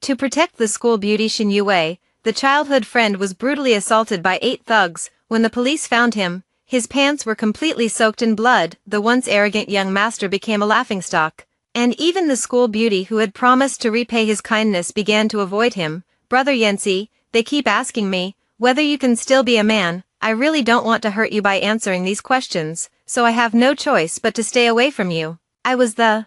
To protect the school beauty Shin Yue, the childhood friend was brutally assaulted by 8 thugs. When the police found him, his pants were completely soaked in blood. The once arrogant young master became a laughingstock, and even the school beauty who had promised to repay his kindness began to avoid him. Brother Yancy, they keep asking me whether you can still be a man. I really don't want to hurt you by answering these questions, so I have no choice but to stay away from you. I was the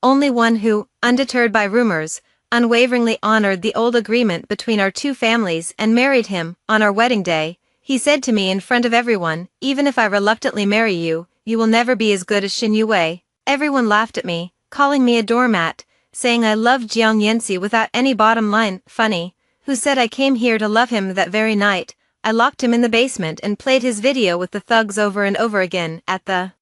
only one who, undeterred by rumors, unwaveringly honored the old agreement between our two families and married him. On our wedding day, he said to me in front of everyone, even if I reluctantly marry you, you will never be as good as Shin Yue. Everyone laughed at me, calling me a doormat, saying I loved Jiang Yancy without any bottom line. Funny, who said I came here to love him. That very night, I locked him in the basement and played his video with the thugs over and over again. At the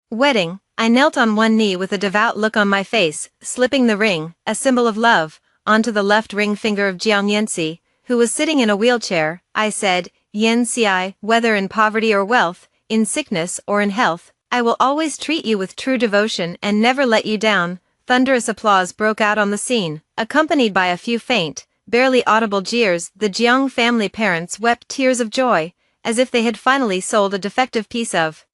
wedding, I knelt on one knee with a devout look on my face, slipping the ring, a symbol of love, onto the left ring finger of Jiang Yancy, who was sitting in a wheelchair. I said, Yancy, whether in poverty or wealth, in sickness or in health, I will always treat you with true devotion and never let you down. Thunderous applause broke out on the scene, accompanied by a few faint, barely audible jeers. The Jiang family parents wept tears of joy, as if they had finally sold a defective piece of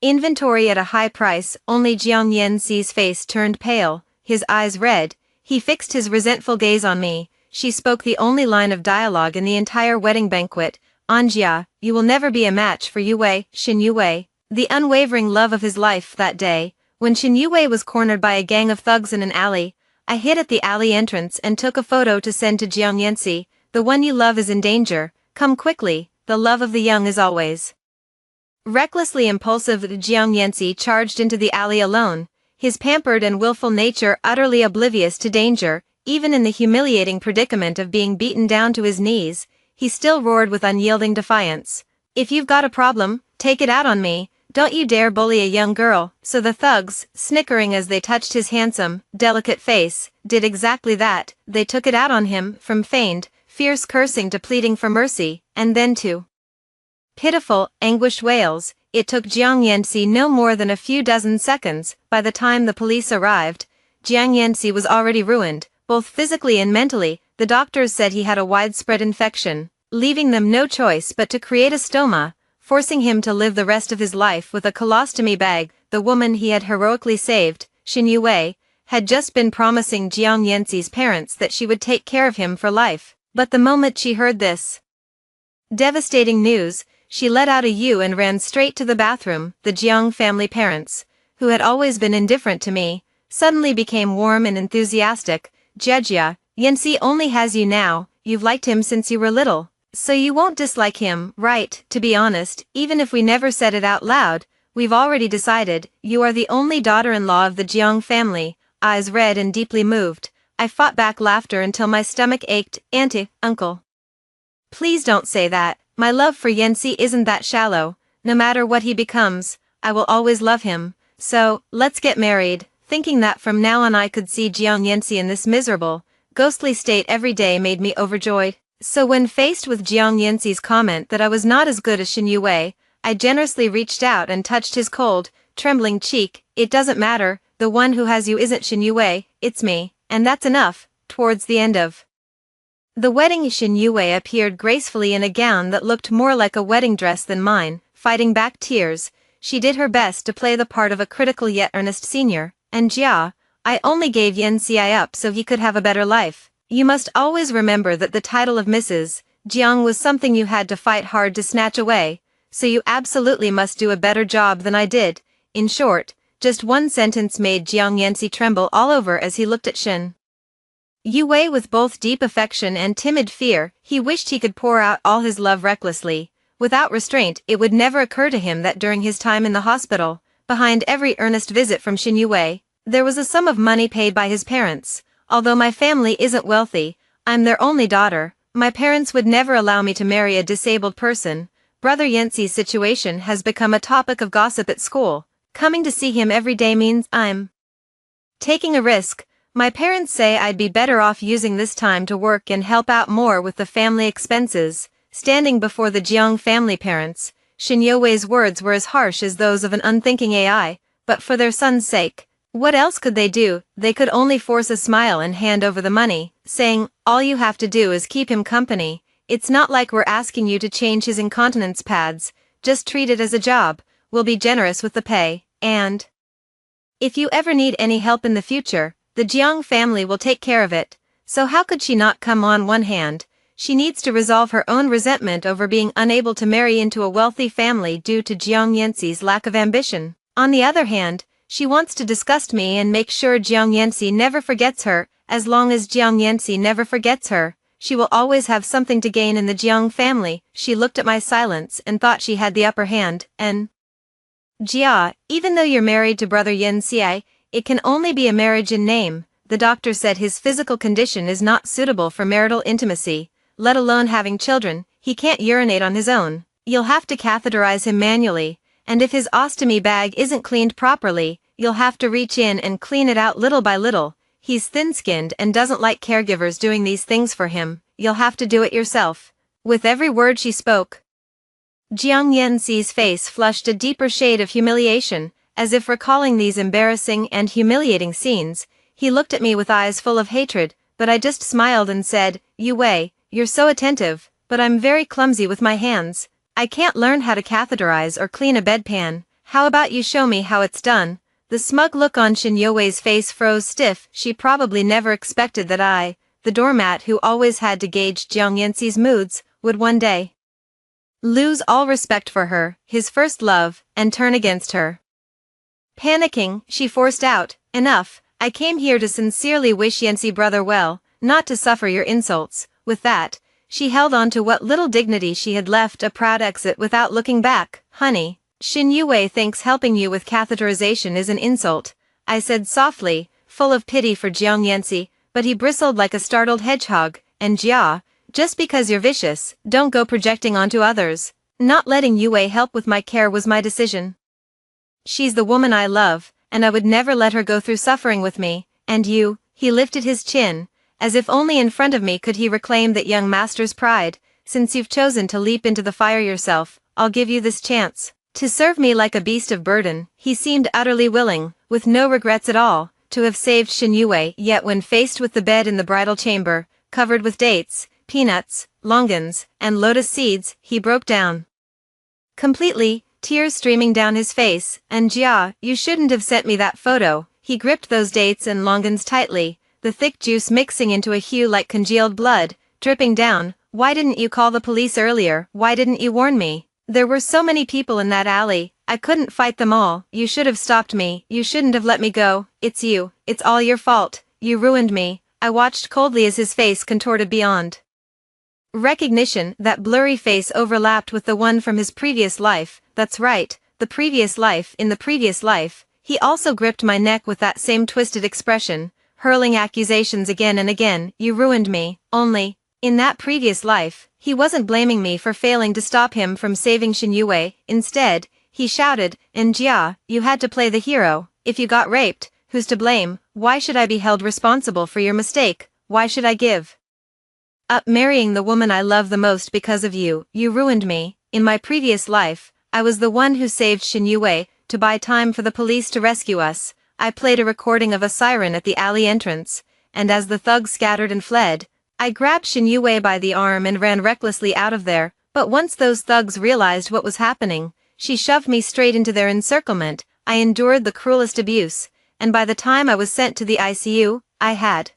inventory at a high price. Only Jiang Yancy's face turned pale, his eyes red. He fixed his resentful gaze on me. She spoke the only line of dialogue in the entire wedding banquet. Anjia, you will never be a match for Yue. Shin Yue, the unwavering love of his life. That day, when Shin Yue was cornered by a gang of thugs in an alley, I hid at the alley entrance and took a photo to send to Jiang Yancy. The one you love is in danger. Come quickly. The love of the young is always recklessly impulsive. Jiang Yancy charged into the alley alone, his pampered and willful nature utterly oblivious to danger. Even in the humiliating predicament of being beaten down to his knees, he still roared with unyielding defiance. If you've got a problem, take it out on me. Don't you dare bully a young girl. So the thugs, snickering as they touched his handsome, delicate face, did exactly that. They took it out on him, from feigned, fierce cursing to pleading for mercy, and then to pitiful, anguished wails. It took Jiang Yancy no more than a few dozen seconds. By the time the police arrived, Jiang Yancy was already ruined, both physically and mentally. The doctors said he had a widespread infection, leaving them no choice but to create a stoma, forcing him to live the rest of his life with a colostomy bag. The woman he had heroically saved, Shin Yue, had just been promising Jiang Yancy's parents that she would take care of him for life. But the moment she heard this devastating news, she let out a "you" and ran straight to the bathroom. The Jiang family parents, who had always been indifferent to me, suddenly became warm and enthusiastic. Jejia, Yancy only has you now. You've liked him since you were little, so you won't dislike him, right? To be honest, even if we never said it out loud, we've already decided. You are the only daughter-in-law of the Jiang family. Eyes red and deeply moved, I fought back laughter until my stomach ached. Auntie, uncle, please don't say that. My love for Yancy isn't that shallow. No matter what he becomes, I will always love him. So, let's get married. Thinking that from now on I could see Jiang Yancy in this miserable, ghostly state every day made me overjoyed. So when faced with Jiang Yancy's comment that I was not as good as Shin Yue, I generously reached out and touched his cold, trembling cheek. It doesn't matter, the one who has you isn't Shin Yue, it's me, and that's enough. Towards the end of the wedding, Shin Yue appeared gracefully in a gown that looked more like a wedding dress than mine. Fighting back tears, she did her best to play the part of a critical yet earnest senior. And Jia, I only gave Yancy up so he could have a better life. You must always remember that the title of Mrs. Jiang was something you had to fight hard to snatch away, so you absolutely must do a better job than I did. In short, just one sentence made Jiang Yancy tremble all over as he looked at Shin Yue with both deep affection and timid fear. He wished he could pour out all his love recklessly, without restraint. It would never occur to him that during his time in the hospital, behind every earnest visit from Shin Yue, there was a sum of money paid by his parents. Although my family isn't wealthy, I'm their only daughter. My parents would never allow me to marry a disabled person. Brother Yancy's situation has become a topic of gossip at school. Coming to see him every day means I'm taking a risk. My parents say I'd be better off using this time to work and help out more with the family expenses. Standing before the Jiang family parents, Shin Yue's words were as harsh as those of an unthinking AI, but for their son's sake, What else could they do? They could only force a smile and hand over the money, saying, all you have to do is keep him company. It's not like we're asking you to change his incontinence pads, just treat it as a job, we'll be generous with the pay, and if you ever need any help in the future, the Jiang family will take care of it. So how could she not come on one hand? She needs to resolve her own resentment over being unable to marry into a wealthy family due to Jiang Yanxi's lack of ambition. On the other hand, she wants to disgust me and make sure Jiang Yanxi never forgets her. As long as Jiang Yanxi never forgets her, she will always have something to gain in the Jiang family. She looked at my silence and thought she had the upper hand, and Jia, even though you're married to brother Yen Xie, it can only be a marriage in name. The doctor said his physical condition is not suitable for marital intimacy, let alone having children. He can't urinate on his own. You'll have to catheterize him manually, and if his ostomy bag isn't cleaned properly, you'll have to reach in and clean it out little by little. He's thin-skinned and doesn't like caregivers doing these things for him. You'll have to do it yourself. With every word she spoke, Jiang Yanxi's face flushed a deeper shade of humiliation, as if recalling these embarrassing and humiliating scenes. He looked at me with eyes full of hatred, but I just smiled and said, Yu Wei, you're so attentive, but I'm very clumsy with my hands. I can't learn how to catheterize or clean a bedpan. How about you show me how it's done? The smug look on Shin Youwei's face froze stiff. She probably never expected that I, the doormat who always had to gauge Jiang Yanxi's moods, would one day lose all respect for her, his first love, and turn against her. Panicking, she forced out, enough, I came here to sincerely wish Yanxi brother well, not to suffer your insults. With that, she held on to what little dignity she had left, a proud exit without looking back. Honey, Shin Yuwei thinks helping you with catheterization is an insult, I said softly, full of pity for Jiang Yanxi, but he bristled like a startled hedgehog. And Jia, just because you're vicious, don't go projecting onto others. Not letting Yuwei help with my care was my decision. She's the woman I love, and I would never let her go through suffering with me. And you, he lifted his chin, as if only in front of me could he reclaim that young master's pride. Since you've chosen to leap into the fire yourself, I'll give you this chance to serve me like a beast of burden. He seemed utterly willing, with no regrets at all, to have saved Shin Yuwei. Yet when faced with the bed in the bridal chamber, covered with dates, peanuts, longans, and lotus seeds, he broke down completely, tears streaming down his face. And Jia, you shouldn't have sent me that photo. He gripped those dates and longans tightly, the thick juice mixing into a hue like congealed blood, dripping down. Why didn't you call the police earlier? Why didn't you warn me? There were so many people in that alley, I couldn't fight them all. You should have stopped me. You shouldn't have let me go. It's you. It's all your fault. You ruined me. I watched coldly as his face contorted beyond recognition. That blurry face overlapped with the one from his previous life. That's right, the previous life. In the previous life, he also gripped my neck with that same twisted expression, hurling accusations again and again. You ruined me. Only, in that previous life, he wasn't blaming me for failing to stop him from saving Shin Yuwei. Instead, he shouted, and Jia, you had to play the hero. If you got raped, who's to blame? Why should I be held responsible for your mistake? Why should I give up marrying the woman I love the most because of you? You ruined me. In my previous life, I was the one who saved Shin Yuwei, to buy time for the police to rescue us. I played a recording of a siren at the alley entrance, and as the thugs scattered and fled, I grabbed Shin Yuwei by the arm and ran recklessly out of there. But once those thugs realized what was happening, she shoved me straight into their encirclement. I endured the cruelest abuse, and by the time I was sent to the ICU, I had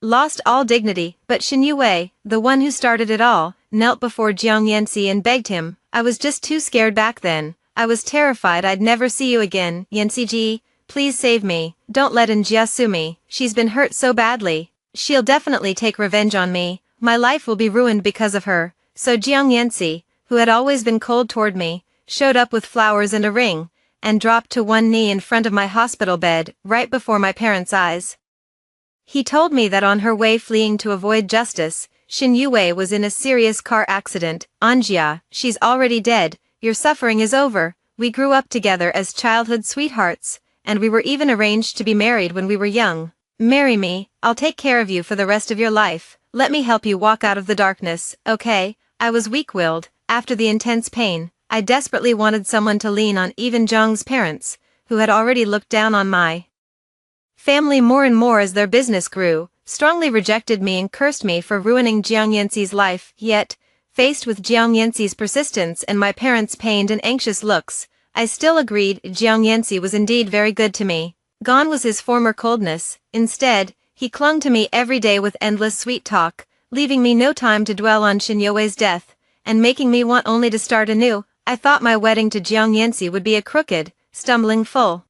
lost all dignity. But Shin Yuwei, the one who started it all, knelt before Jiang Yanxi and begged him. I was just too scared back then. I was terrified I'd never see you again. Yanxi ji, please save me. Don't let Jia sue me. She's been hurt so badly. She'll definitely take revenge on me. My life will be ruined because of her. So Jiang Yanxi, who had always been cold toward me, showed up with flowers and a ring, and dropped to one knee in front of my hospital bed, right before my parents' eyes. He told me that on her way fleeing to avoid justice, Shin Yuwei was in a serious car accident. Anjia, she's already dead. Your suffering is over. We grew up together as childhood sweethearts, and we were even arranged to be married when we were young. Marry me, I'll take care of you for the rest of your life. Let me help you walk out of the darkness, okay? I was weak-willed. After the intense pain, I desperately wanted someone to lean on. Even Zhang's parents, who had already looked down on my family more and more as their business grew, strongly rejected me and cursed me for ruining Jiang Yanxi's life. Yet, faced with Jiang Yanxi's persistence and my parents' pained and anxious looks, I still agreed. Jiang Yanxi was indeed very good to me. Gone was his former coldness. Instead, he clung to me every day with endless sweet talk, leaving me no time to dwell on Xin Yue's death, and making me want only to start anew. I thought my wedding to Jiang Yanxi would be a crooked, stumbling full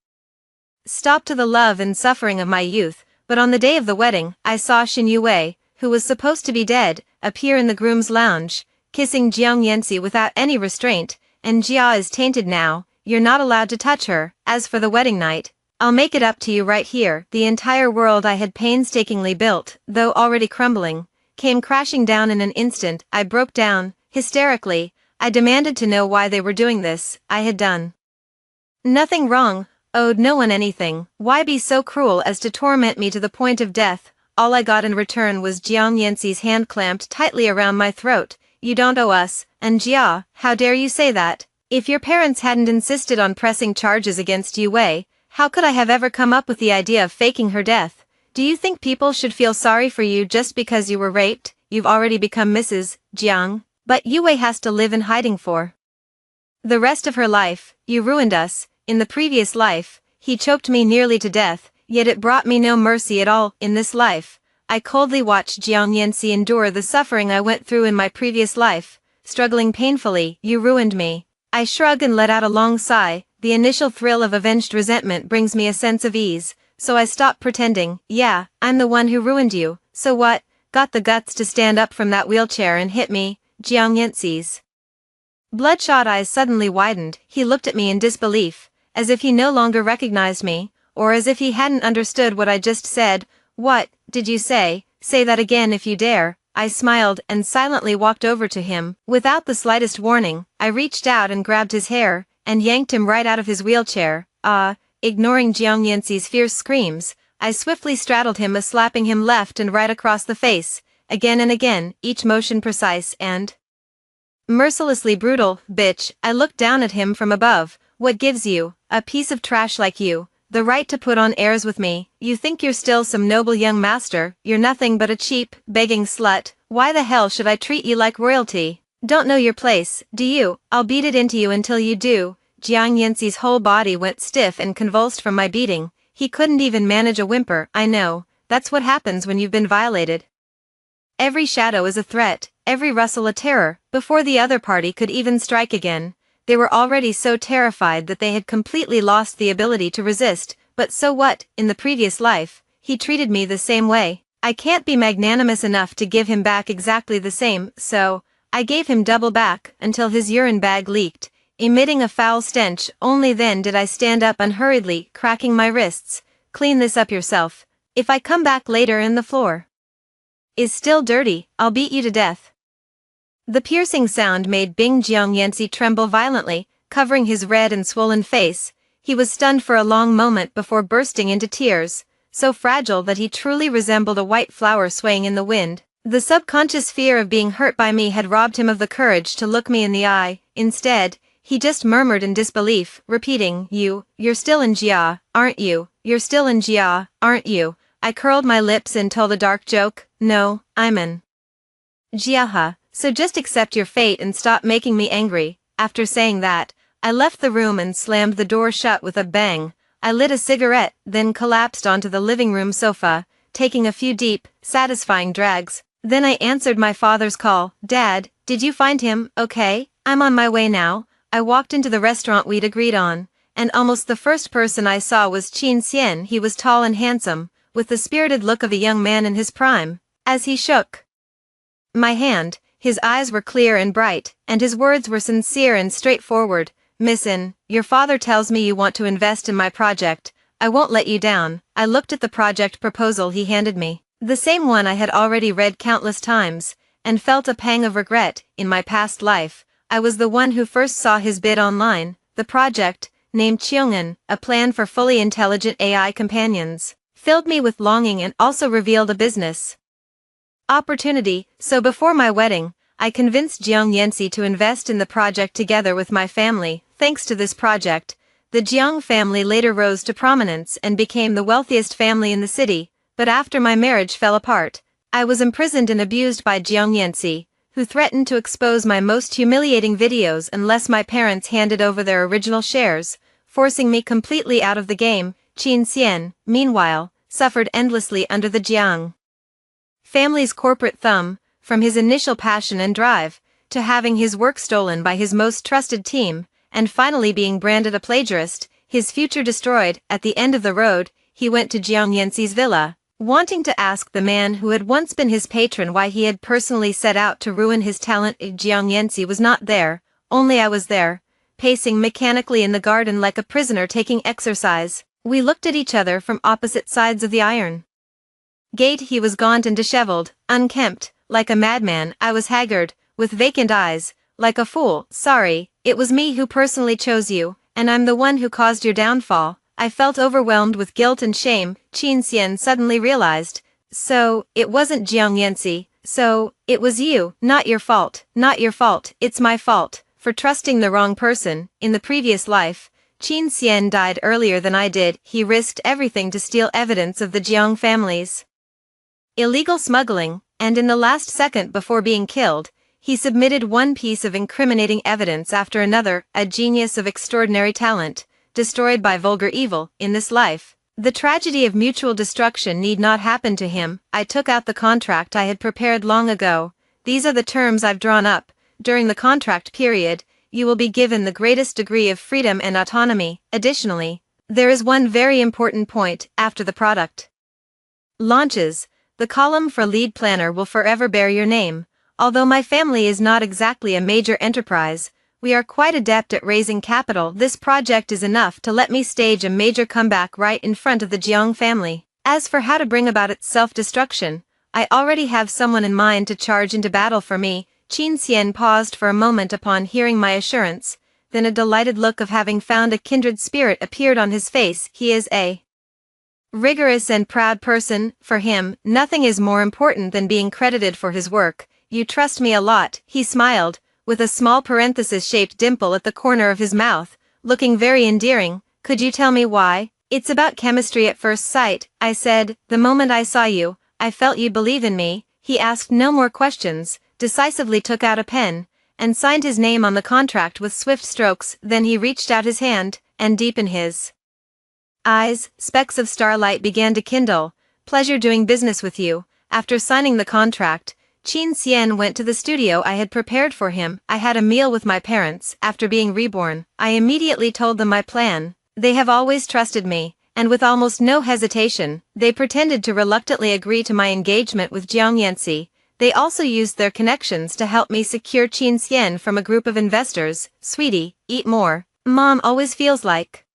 stop to the love and suffering of my youth, but on the day of the wedding, I saw Xin Yue, who was supposed to be dead, appear in the groom's lounge, kissing Jiang Yanxi without any restraint. And Jia is tainted now, you're not allowed to touch her. As for the wedding night, I'll make it up to you right here. The entire world I had painstakingly built, though already crumbling, came crashing down in an instant. I broke down, hysterically. I demanded to know why they were doing this. I had done nothing wrong, owed no one anything. Why be so cruel as to torment me to the point of death? All I got in return was Jiang Yanxi's hand clamped tightly around my throat. You don't owe us, and Jia, how dare you say that? If your parents hadn't insisted on pressing charges against Yue, how could I have ever come up with the idea of faking her death? Do you think people should feel sorry for you just because you were raped? You've already become Mrs. Jiang, but Yue has to live in hiding for the rest of her life. You ruined us. In the previous life, he choked me nearly to death, yet it brought me no mercy at all. In this life, I coldly watched Jiang Yanxi endure the suffering I went through in my previous life, struggling painfully. You ruined me. I shrug and let out a long sigh. The initial thrill of avenged resentment brings me a sense of ease, so I stopped pretending. Yeah, I'm the one who ruined you. So what? Got the guts to stand up from that wheelchair and hit me? Jiang Yanxi's bloodshot eyes suddenly widened. He looked at me in disbelief, as if he no longer recognized me, or as if he hadn't understood what I just said. What did you say? Say that again if you dare. I smiled and silently walked over to him. Without the slightest warning, I reached out and grabbed his hair, and yanked him right out of his wheelchair. Ignoring Jiang Yanxi's fierce screams, I swiftly straddled him, slapping him left and right across the face, again and again, each motion precise and mercilessly brutal. Bitch, I looked down at him from above. What gives you, a piece of trash like you, the right to put on airs with me? You think you're still some noble young master? You're nothing but a cheap, begging slut. Why the hell should I treat you like royalty? Don't know your place, do you? I'll beat it into you until you do. Jiang Yanxi's whole body went stiff and convulsed from my beating. He couldn't even manage a whimper. I know, that's what happens when you've been violated. Every shadow is a threat, every rustle a terror. Before the other party could even strike again, they were already so terrified that they had completely lost the ability to resist. But so what? In the previous life, he treated me the same way. I can't be magnanimous enough to give him back exactly the same, so I gave him double back until his urine bag leaked, emitting a foul stench. Only then did I stand up unhurriedly, cracking my wrists. Clean this up yourself. If I come back later and the floor is still dirty, I'll beat you to death. The piercing sound made Bing Jiang Yanxi tremble violently, covering his red and swollen face. He was stunned for a long moment before bursting into tears, so fragile that he truly resembled a white flower swaying in the wind. The subconscious fear of being hurt by me had robbed him of the courage to look me in the eye. Instead, he just murmured in disbelief, repeating, You're still in Jia, aren't you? You're still in Jia, aren't you? I curled my lips and told a dark joke. No, I'm in Jia. So just accept your fate and stop making me angry. After saying that, I left the room and slammed the door shut with a bang. I lit a cigarette, then collapsed onto the living room sofa, taking a few deep, satisfying drags. Then I answered my father's call. Dad, did you find him? Okay, I'm on my way now. I walked into the restaurant we'd agreed on, and almost the first person I saw was Qin Xian. He was tall and handsome, with the spirited look of a young man in his prime. As he shook my hand, his eyes were clear and bright, and his words were sincere and straightforward. Missin, your father tells me you want to invest in my project. I won't let you down. I looked at the project proposal he handed me, the same one I had already read countless times, and felt a pang of regret. In my past life, I was the one who first saw his bid online. The project, named Qiong'an, a plan for fully intelligent AI companions, filled me with longing and also revealed a business opportunity. So before my wedding, I convinced Jiang Yanxi to invest in the project together with my family. Thanks to this project, The Jiang family later rose to prominence and became the wealthiest family in the city, but after my marriage fell apart, I was imprisoned and abused by Jiang Yanxi, who threatened to expose my most humiliating videos unless my parents handed over their original shares, forcing me completely out of the game. Qin Xian, meanwhile, suffered endlessly under the Jiang family's corporate thumb, from his initial passion and drive, to having his work stolen by his most trusted team, and finally being branded a plagiarist, his future destroyed. At the end of the road, he went to Jiang Yanxi's villa, wanting to ask the man who had once been his patron why he had personally set out to ruin his talent. Jiang Yanxi was not there, only I was there, pacing mechanically in the garden like a prisoner taking exercise. We looked at each other from opposite sides of the iron gate. He was gaunt and disheveled, unkempt, like a madman. I was haggard, with vacant eyes, like a fool. Sorry, it was me who personally chose you, and I'm the one who caused your downfall. I felt overwhelmed with guilt and shame. Qin Xian suddenly realized. So, it wasn't Jiang Yanxi. So, it was you. Not your fault. Not your fault. It's my fault, for trusting the wrong person. In the previous life, Qin Xian died earlier than I did. He risked everything to steal evidence of the Jiang family's illegal smuggling, and in the last second before being killed, he submitted one piece of incriminating evidence after another. A genius of extraordinary talent, destroyed by vulgar evil. In this life, the tragedy of mutual destruction need not happen to him. I took out the contract I had prepared long ago. These are the terms I've drawn up. During the contract period, you will be given the greatest degree of freedom and autonomy. Additionally, there is one very important point. After the product launches, the column for lead planner will forever bear your name. Although my family is not exactly a major enterprise, we are quite adept at raising capital. This project is enough to let me stage a major comeback right in front of the Jiang family. As for how to bring about its self-destruction, I already have someone in mind to charge into battle for me. Qin Xian paused for a moment upon hearing my assurance, then a delighted look of having found a kindred spirit appeared on his face. He is a rigorous and proud person. For him, nothing is more important than being credited for his work. You trust me a lot. He smiled, with a small parenthesis-shaped dimple at the corner of his mouth, looking very endearing. Could you tell me why? It's about chemistry at first sight, I said. The moment I saw you, I felt you'd believe in me. He asked no more questions, decisively took out a pen, and signed his name on the contract with swift strokes. Then he reached out his hand, and deep in his eyes, specks of starlight began to kindle. Pleasure doing business with you. After signing the contract, Qin Xian went to the studio I had prepared for him. I had a meal with my parents. After being reborn, I immediately told them my plan. They have always trusted me, and with almost no hesitation, they pretended to reluctantly agree to my engagement with Jiang Yanxi. They also used their connections to help me secure Qin Xian from a group of investors. Sweetie, eat more. Mom always feels like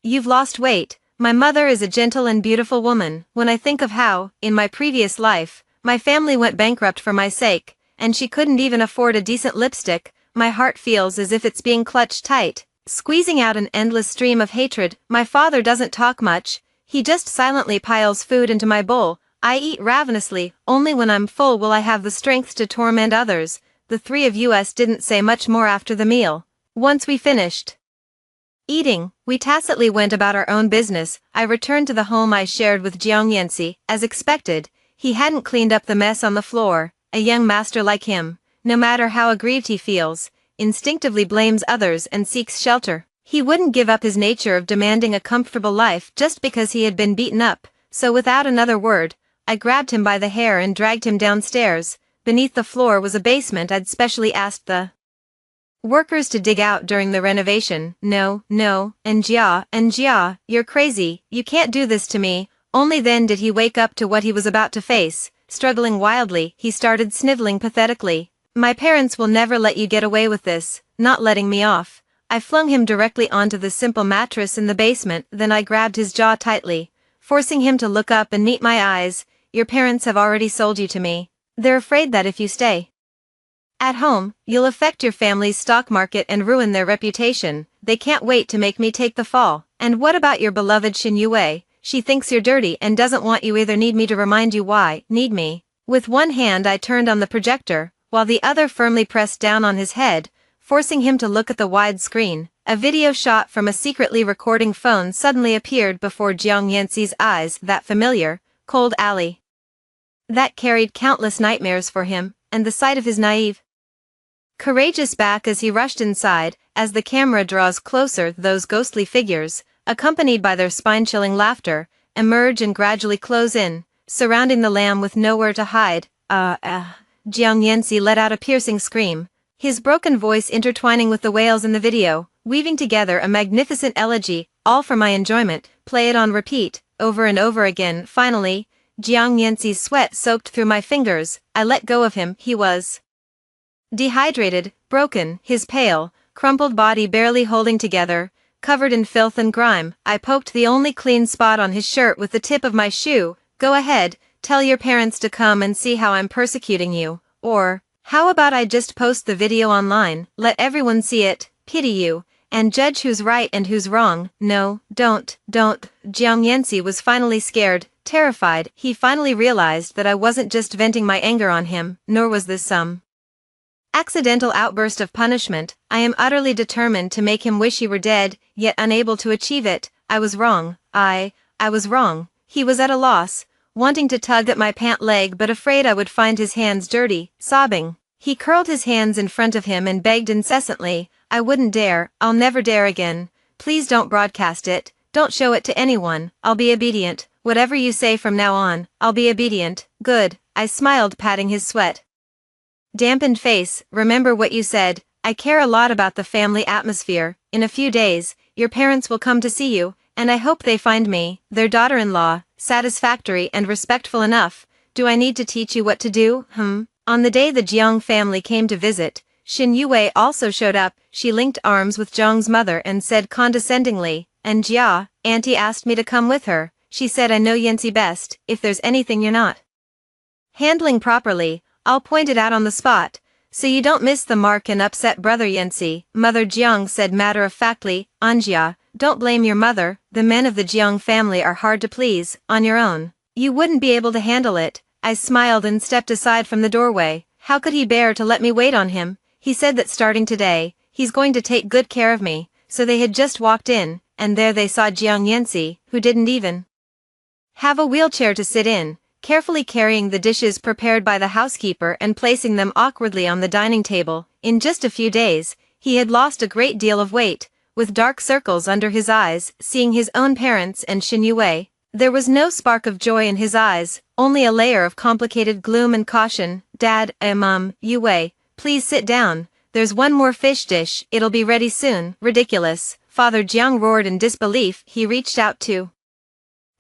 you've lost weight. My mother is a gentle and beautiful woman. When I think of how, in my previous life, my family went bankrupt for my sake, and she couldn't even afford a decent lipstick, my heart feels as if it's being clutched tight, squeezing out an endless stream of hatred. My father doesn't talk much. He just silently piles food into my bowl. I eat ravenously. Only when I'm full will I have the strength to torment others. The three of us didn't say much more after the meal. Once we finished eating, we tacitly went about our own business. I returned to the home I shared with Jiang Yanxi. As expected, he hadn't cleaned up the mess on the floor. A young master like him, no matter how aggrieved he feels, instinctively blames others and seeks shelter. He wouldn't give up his nature of demanding a comfortable life just because he had been beaten up. So without another word, I grabbed him by the hair and dragged him downstairs. Beneath the floor was a basement I'd specially asked the workers to dig out during the renovation. No, Njia, you're crazy. You can't do this to me. Only then did he wake up to what he was about to face. Struggling wildly, he started sniveling pathetically. My parents will never let you get away with this. Not letting me off. I flung him directly onto the simple mattress in the basement. Then I grabbed his jaw tightly, forcing him to look up and meet my eyes. Your parents have already sold you to me. They're afraid that if you stay at home, you'll affect your family's stock market and ruin their reputation. They can't wait to make me take the fall. And what about your beloved Xin Yue? She thinks you're dirty and doesn't want you either. Need me to remind you why? Need me? With one hand I turned on the projector, while the other firmly pressed down on his head, forcing him to look at the wide screen. A video shot from a secretly recording phone suddenly appeared before Jiang Yanxi's eyes. That familiar, cold alley that carried countless nightmares for him, and the sight of his naive, courageous back as he rushed inside. As the camera draws closer, those ghostly figures, accompanied by their spine-chilling laughter, emerge and gradually close in, surrounding the lamb with nowhere to hide. Jiang Yanxi let out a piercing scream, his broken voice intertwining with the wails in the video, weaving together a magnificent elegy, all for my enjoyment. Play it on repeat, over and over again. Finally, Jiang Yanxi's sweat soaked through my fingers. I let go of him. He was dehydrated, broken, his pale, crumpled body barely holding together, covered in filth and grime. I poked the only clean spot on his shirt with the tip of my shoe. Go ahead, tell your parents to come and see how I'm persecuting you. Or, how about I just post the video online, let everyone see it, pity you, and judge who's right and who's wrong. No, don't. Jiang Yanxi was finally scared, terrified. He finally realized that I wasn't just venting my anger on him, nor was this some accidental outburst of punishment. I am utterly determined to make him wish he were dead, yet unable to achieve it. I was wrong. I was wrong. He was at a loss, wanting to tug at my pant leg but afraid I would find his hands dirty, sobbing. He curled his hands in front of him and begged incessantly. I wouldn't dare, I'll never dare again. Please don't broadcast it, don't show it to anyone. I'll be obedient. Whatever you say from now on, I'll be obedient. Good, I smiled, patting his sweat dampened face. Remember what you said, I care a lot about the family atmosphere. In a few days, your parents will come to see you, and I hope they find me, their daughter-in-law, satisfactory and respectful enough. Do I need to teach you what to do? On the day the Jiang family came to visit, Xin Yue also showed up. She linked arms with Jiang's mother and said condescendingly, and Jia, Auntie asked me to come with her. She said I know Yanxi best. If there's anything you're not handling properly, I'll point it out on the spot, so you don't miss the mark and upset brother Yanxi. Mother Jiang said matter-of-factly. Anjia, don't blame your mother, the men of the Jiang family are hard to please. On your own, you wouldn't be able to handle it. I smiled and stepped aside from the doorway. How could he bear to let me wait on him? He said that starting today, he's going to take good care of me. So they had just walked in, and there they saw Jiang Yanxi, who didn't even have a wheelchair to sit in, carefully carrying the dishes prepared by the housekeeper and placing them awkwardly on the dining table. In just a few days, he had lost a great deal of weight, with dark circles under his eyes. Seeing his own parents and Xin Yue, there was no spark of joy in his eyes, only a layer of complicated gloom and caution. Dad, Mom, Yue, please sit down, there's one more fish dish, it'll be ready soon. Ridiculous, Father Jiang roared in disbelief. He reached out to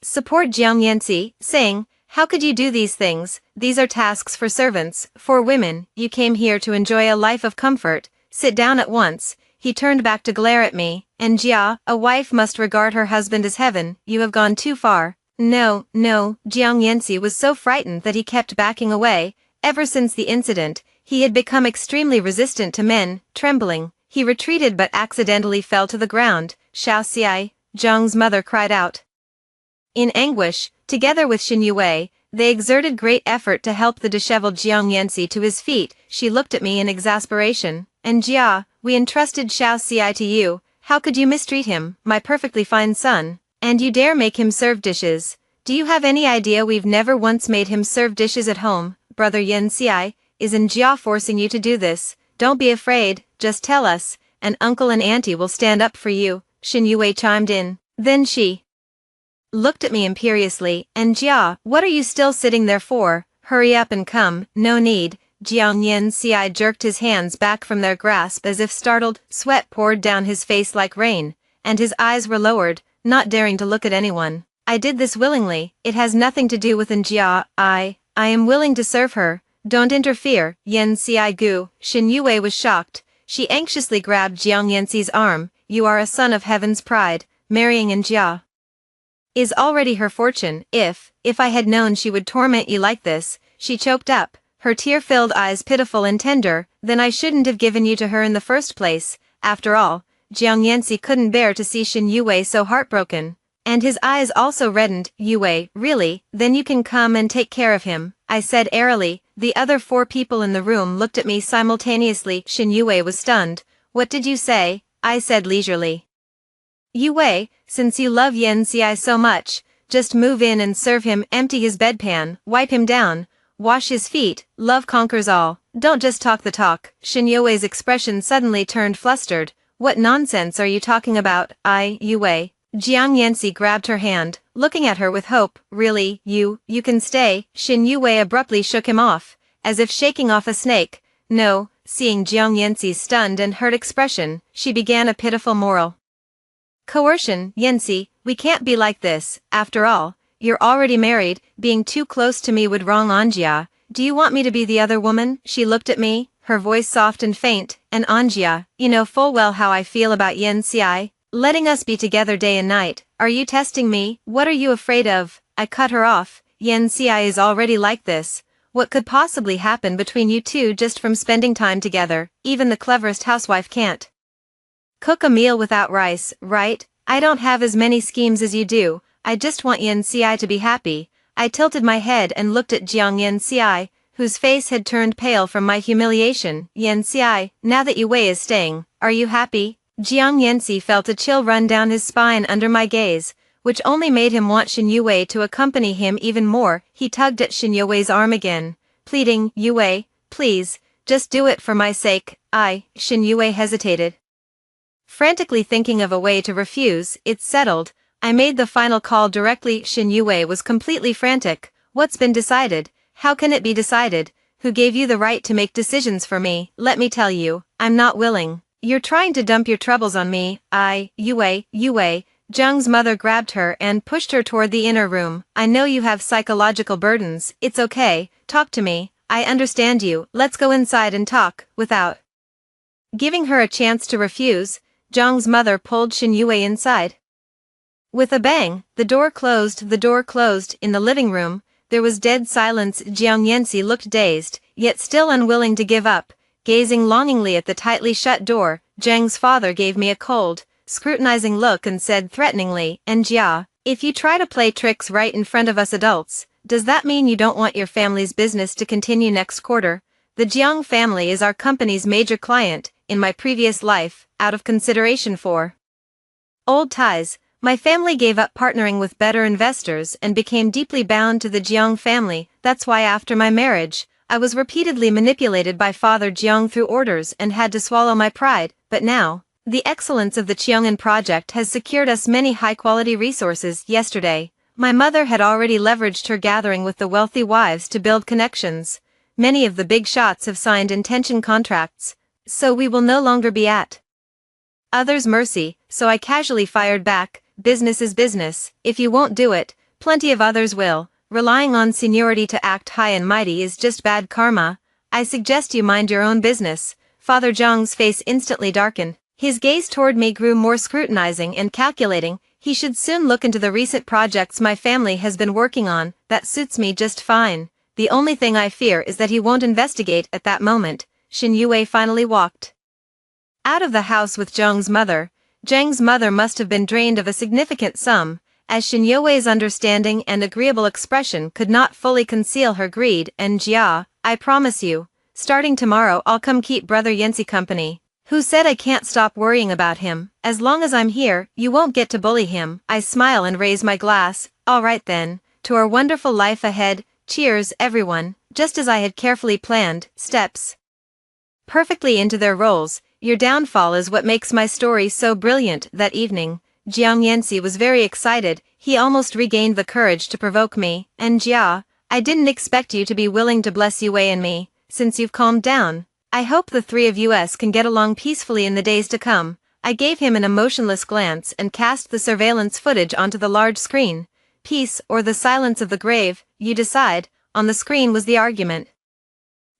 support Jiang Yanxi, saying, how could you do these things? These are tasks for servants, for women. You came here to enjoy a life of comfort. Sit down at once. He turned back to glare at me. And Jia, a wife must regard her husband as heaven. You have gone too far. No. Jiang Yanxi was so frightened that he kept backing away. Ever since the incident, he had become extremely resistant to men. Trembling, he retreated but accidentally fell to the ground. Xiao Xiai, Zhang's mother cried out in anguish. Together with Xin Yue, they exerted great effort to help the disheveled Jiang Yanxi to his feet. She looked at me in exasperation. And Jia, we entrusted Xiao Xiai to you. How could you mistreat him, my perfectly fine son? And you dare make him serve dishes? Do you have any idea we've never once made him serve dishes at home? Brother Yan Xiai, isn't Jia forcing you to do this? Don't be afraid, just tell us, and uncle and auntie will stand up for you. Xin Yue chimed in. Then she looked at me imperiously. And Jia, what are you still sitting there for? Hurry up and come. No need. Jiang Yanxi jerked his hands back from their grasp as if startled. Sweat poured down his face like rain, and his eyes were lowered, not daring to look at anyone. I did this willingly. It has nothing to do with Jia. I am willing to serve her. Don't interfere. Yanxi gu. Xin Yue was shocked. She anxiously grabbed Jiang Yanxi's arm. You are a son of heaven's pride. Marrying Jia is already her fortune. If I had known she would torment you like this, she choked up, her tear-filled eyes pitiful and tender, then I shouldn't have given you to her in the first place. After all, Jiang Yanxi couldn't bear to see Xin Yue so heartbroken, and his eyes also reddened. Yue, really? Then you can come and take care of him, I said airily. The other 4 people in the room looked at me simultaneously. Xin Yue was stunned. What did you say? I said leisurely. Yue, since you love Yen Ci so much, just move in and serve him, empty his bedpan, wipe him down, wash his feet, love conquers all, don't just talk the talk. Shin Yue's expression suddenly turned flustered. What nonsense are you talking about, Yue? Jiang Yanxi grabbed her hand, looking at her with hope. Really, you can stay. Shin Yue abruptly shook him off, as if shaking off a snake. No. Seeing Jiang Yanxi's stunned and hurt expression, she began a pitiful moral. Coercion, Yanxi, we can't be like this. After all, you're already married, being too close to me would wrong Anjia. Do you want me to be the other woman? She looked at me, her voice soft and faint. And Anjia, you know full well how I feel about Yen Ci. Letting us be together day and night. Are you testing me? What are you afraid of? I cut her off. Yen Ci is already like this. What could possibly happen between you two just from spending time together? Even the cleverest housewife can't cook a meal without rice, right? I don't have as many schemes as you do. I just want Yen Ci to be happy. I tilted my head and looked at Jiang Yen Ci, whose face had turned pale from my humiliation. Yen Ci, now that Yue is staying, are you happy? Jiang Yanxi felt a chill run down his spine under my gaze, which only made him want Shin Yue to accompany him even more. He tugged at Shin Yue's arm again, pleading, Yue, please, just do it for my sake. Shin Yue hesitated. Frantically thinking of a way to refuse. It's settled. I made the final call directly. Shin Yue was completely frantic. What's been decided? How can it be decided? Who gave you the right to make decisions for me? Let me tell you, I'm not willing. You're trying to dump your troubles on me. Yue. Zheng's mother grabbed her and pushed her toward the inner room. I know you have psychological burdens. It's okay. Talk to me. I understand you. Let's go inside and talk. Without giving her a chance to refuse, Zheng's mother pulled Shin Yue inside. With a bang, the door closed. In the living room, there was dead silence. Jiang Yanxi looked dazed, yet still unwilling to give up, gazing longingly at the tightly shut door. Zheng's father gave me a cold, scrutinizing look and said threateningly, and Jia, if you try to play tricks right in front of us adults, does that mean you don't want your family's business to continue next quarter? The Jiang family is our company's major client. In my previous life, out of consideration for old ties, my family gave up partnering with better investors and became deeply bound to the Jiang family. That's why after my marriage, I was repeatedly manipulated by Father Jiang through orders and had to swallow my pride. But now, the excellence of the Qiangan project has secured us many high-quality resources. Yesterday, my mother had already leveraged her gathering with the wealthy wives to build connections. Many of the big shots have signed intention contracts, so we will no longer be at others' mercy. So I casually fired back, business is business. If you won't do it, plenty of others will. Relying on seniority to act high and mighty is just bad karma. I suggest you mind your own business. Father Zhang's face instantly darkened. His gaze toward me grew more scrutinizing and calculating. He should soon look into the recent projects my family has been working on. That suits me just fine. The only thing I fear is that he won't investigate. At that moment, Shin Yue finally walked out of the house with Zheng's mother. Zheng's mother must have been drained of a significant sum, as Shin Yue's understanding and agreeable expression could not fully conceal her greed. And Jia, I promise you, starting tomorrow I'll come keep Brother Yanxi company. Who said I can't stop worrying about him? As long as I'm here, you won't get to bully him. I smile and raise my glass. All right then, to our wonderful life ahead. Cheers, everyone. Just as I had carefully planned, steps perfectly into their roles. Your downfall is what makes my story so brilliant. That evening, Jiang Yanxi was very excited. He almost regained the courage to provoke me. And Jia, I didn't expect you to be willing to bless Yue and me. Since you've calmed down, I hope the three of us can get along peacefully in the days to come. I gave him an emotionless glance and cast the surveillance footage onto the large screen. Peace or the silence of the grave, you decide. On the screen was the argument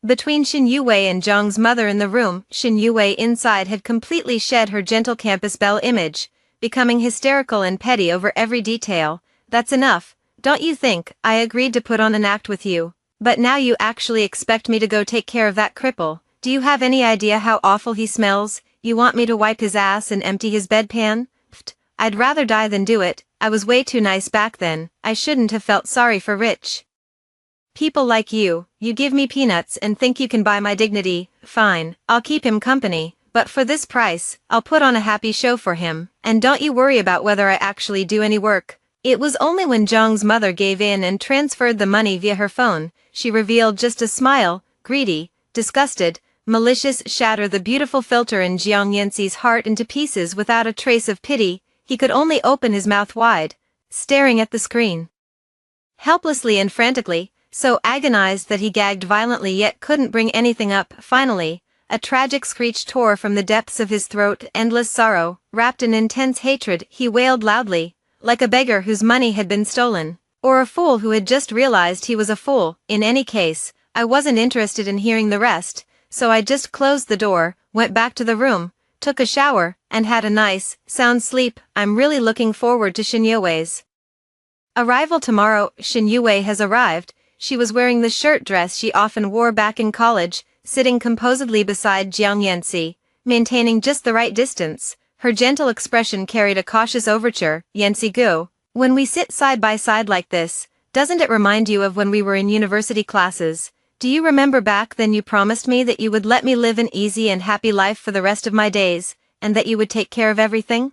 between Shin Yue and Zheng's mother in the room. Shin Yue inside had completely shed her gentle campus belle image, becoming hysterical and petty over every detail. That's enough, don't you think? I agreed to put on an act with you, but now you actually expect me to go take care of that cripple. Do you have any idea how awful he smells? You want me to wipe his ass and empty his bedpan? Pfft, I'd rather die than do it. I was way too nice back then. I shouldn't have felt sorry for rich people like you. You give me peanuts and think you can buy my dignity. Fine, I'll keep him company, but for this price, I'll put on a happy show for him, and don't you worry about whether I actually do any work." It was only when Zhang's mother gave in and transferred the money via her phone, she revealed just a smile, greedy, disgusted, malicious, shatter the beautiful filter in Jiang Yanxi's heart into pieces without a trace of pity. He could only open his mouth wide, staring at the screen. Helplessly and frantically, so agonized that he gagged violently yet couldn't bring anything up. Finally, a tragic screech tore from the depths of his throat, endless sorrow, wrapped in intense hatred. He wailed loudly, like a beggar whose money had been stolen, or a fool who had just realized he was a fool. In any case, I wasn't interested in hearing the rest, so I just closed the door, went back to the room, took a shower, and had a nice, sound sleep. I'm really looking forward to Xinyuwei's arrival tomorrow. Xinyue has arrived. She was wearing the shirt dress she often wore back in college, sitting composedly beside Jiang Yanxi, maintaining just the right distance. Her gentle expression carried a cautious overture. "Yanxi Gu, when we sit side by side like this, doesn't it remind you of when we were in university classes? Do you remember back then you promised me that you would let me live an easy and happy life for the rest of my days, and that you would take care of everything?"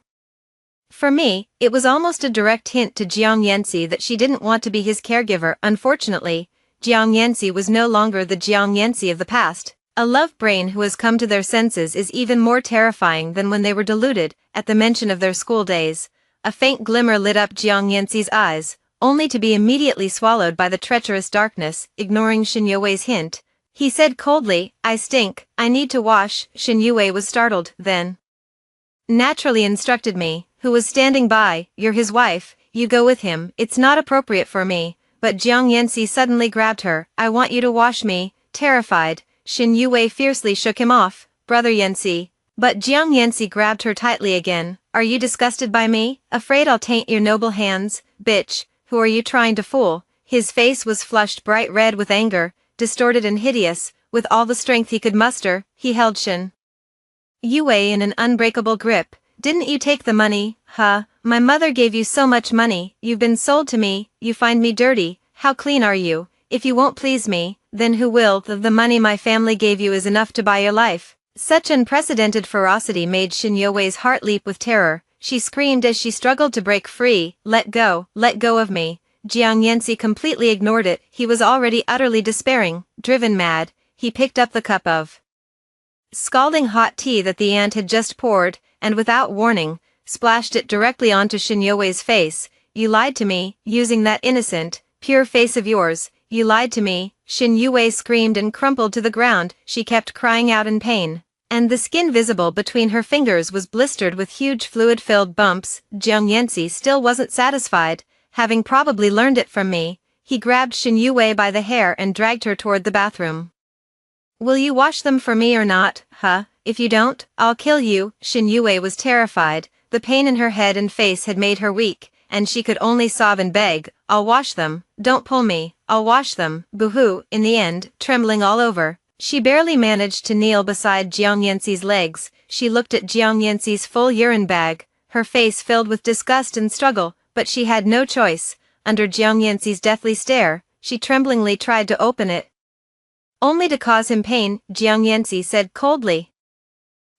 For me, it was almost a direct hint to Jiang Yanxi that she didn't want to be his caregiver. Unfortunately, Jiang Yanxi was no longer the Jiang Yanxi of the past. A love brain who has come to their senses is even more terrifying than when they were deluded. At the mention of their school days, a faint glimmer lit up Jiang Yanxi's eyes, only to be immediately swallowed by the treacherous darkness. Ignoring Xinyuwei's hint, he said coldly, "I stink, I need to wash." Xinyue was startled, then naturally instructed me, who was standing by, "You're his wife, you go with him, it's not appropriate for me." But Jiang Yanxi suddenly grabbed her. "I want you to wash me." Terrified, Xinyue fiercely shook him off. "Brother Yanxi." But Jiang Yanxi grabbed her tightly again. "Are you disgusted by me? Afraid I'll taint your noble hands? Bitch, who are you trying to fool?" His face was flushed bright red with anger, distorted and hideous. With all the strength he could muster, he held Shin Yue in an unbreakable grip. "Didn't you take the money, huh? My mother gave you so much money, you've been sold to me, you find me dirty, how clean are you? If you won't please me, then who will? The money my family gave you is enough to buy your life." Such unprecedented ferocity made Xinyue's heart leap with terror. She screamed as she struggled to break free. Let go of me." Jiang Yanxi completely ignored it. He was already utterly despairing, driven mad. He picked up the cup of scalding hot tea that the aunt had just poured, and without warning, splashed it directly onto Xinyue's face. "You lied to me, using that innocent, pure face of yours. You lied to me." Xinyue screamed and crumpled to the ground. She kept crying out in pain, and the skin visible between her fingers was blistered with huge fluid-filled bumps. Jiang Yanxi still wasn't satisfied, having probably learned it from me. He grabbed Xinyue by the hair and dragged her toward the bathroom. "Will you wash them for me or not, huh? If you don't, I'll kill you." Xinyue was terrified. The pain in her head and face had made her weak, and she could only sob and beg, "I'll wash them, don't pull me, I'll wash them." Boo-hoo. In the end, trembling all over, she barely managed to kneel beside Jiang Yanxi's legs. She looked at Jiang Yanxi's full urine bag, her face filled with disgust and struggle, but she had no choice. Under Jiang Yanxi's deathly stare, she tremblingly tried to open it, only to cause him pain. Jiang Yanxi said coldly,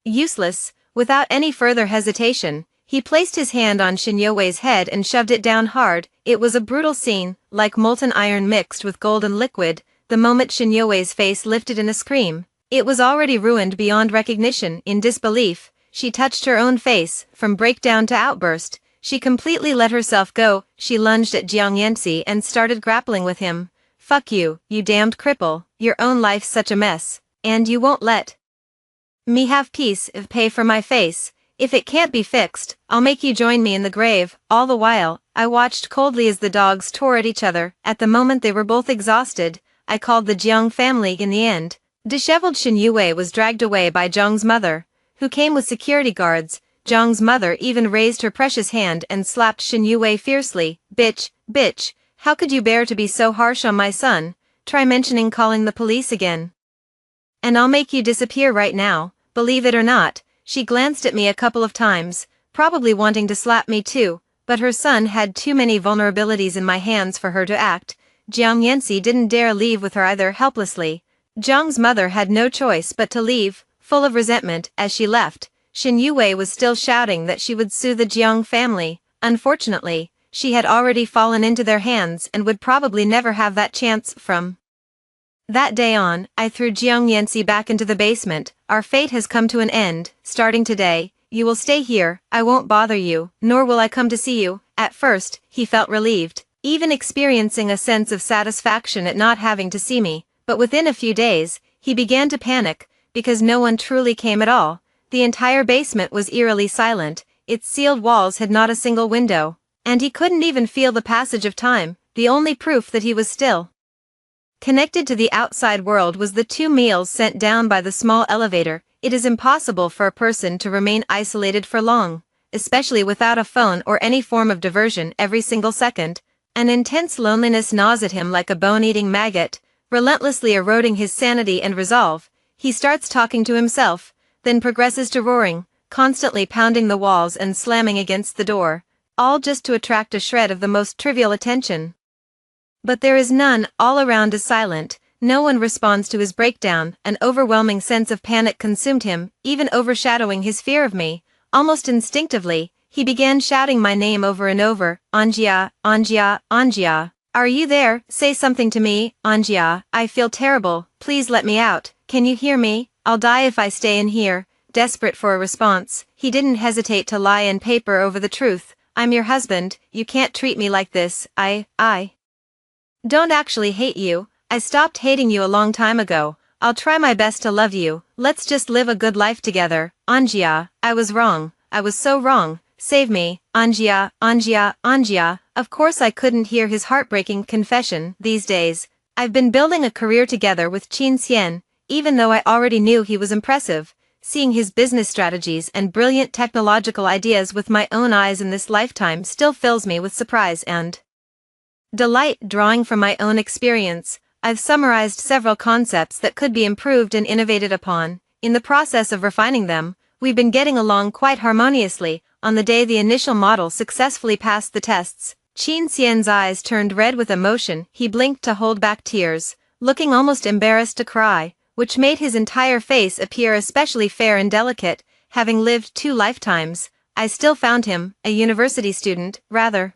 "Useless." Without any further hesitation, he placed his hand on Xinyue's head and shoved it down hard. It was a brutal scene, like molten iron mixed with golden liquid. The moment Xinyue's face lifted in a scream, it was already ruined beyond recognition. In disbelief, she touched her own face. From breakdown to outburst, she completely let herself go. She lunged at Jiang Yanxi and started grappling with him. "Fuck you, you damned cripple, your own life's such a mess, and you won't let me have peace. If pay for my face. If it can't be fixed, I'll make you join me in the grave." All the while, I watched coldly as the dogs tore at each other. At the moment they were both exhausted. I called the Jiang family. In the end, disheveled Xinyue was dragged away by Zhang's mother, who came with security guards. Zhang's mother even raised her precious hand and slapped Xinyue fiercely. Bitch, how could you bear to be so harsh on my son? Try mentioning calling the police again, and I'll make you disappear right now." Believe it or not, she glanced at me a couple of times, probably wanting to slap me too, but her son had too many vulnerabilities in my hands for her to act. Jiang Yanxi didn't dare leave with her either. Helplessly, Zhang's mother had no choice but to leave. full of resentment. As she left, Shin Yue was still shouting that she would sue the Jiang family. Unfortunately, she had already fallen into their hands and would probably never have that chance. From that day on, I threw Jiang Yanxi back into the basement. Our fate has come to an end. Starting today, you will stay here. I won't bother you, nor will I come to see you. At first, he felt relieved, even experiencing a sense of satisfaction at not having to see me, but within a few days, he began to panic, because no one truly came at all. The entire basement was eerily silent, its sealed walls had not a single window, and he couldn't even feel the passage of time. The only proof that he was still connected to the outside world was the 2 meals sent down by the small elevator. It is impossible for a person to remain isolated for long, especially without a phone or any form of diversion every single second. An intense loneliness gnaws at him like a bone-eating maggot, relentlessly eroding his sanity and resolve. He starts talking to himself, then progresses to roaring, constantly pounding the walls and slamming against the door, all just to attract a shred of the most trivial attention. But there is none. All around is silent, no one responds to his breakdown. An overwhelming sense of panic consumed him, even overshadowing his fear of me. Almost instinctively, he began shouting my name over and over. Anjia, Anjia, Anjia. Are you there? Say something to me, Anjia. I feel terrible, please let me out. Can you hear me? I'll die if I stay in here. Desperate for a response, he didn't hesitate to lie and paper over the truth. I'm your husband, you can't treat me like this. I don't actually hate you. I stopped hating you a long time ago. I'll try my best to love you. Let's just live a good life together. Anjia, I was wrong. I was so wrong. Save me, Anjia, Anjia, Anjia. Of course I couldn't hear his heartbreaking confession. These days, I've been building a career together with Qin Xian, even though I already knew he was impressive. Seeing his business strategies and brilliant technological ideas with my own eyes in this lifetime still fills me with surprise and delight. Drawing from my own experience, I've summarized several concepts that could be improved and innovated upon. In the process of refining them, we've been getting along quite harmoniously. On the day the initial model successfully passed the tests, Qin Xian's eyes turned red with emotion. He blinked to hold back tears, looking almost embarrassed to cry, which made his entire face appear especially fair and delicate. Having lived 2 lifetimes, I still found him, a university student, rather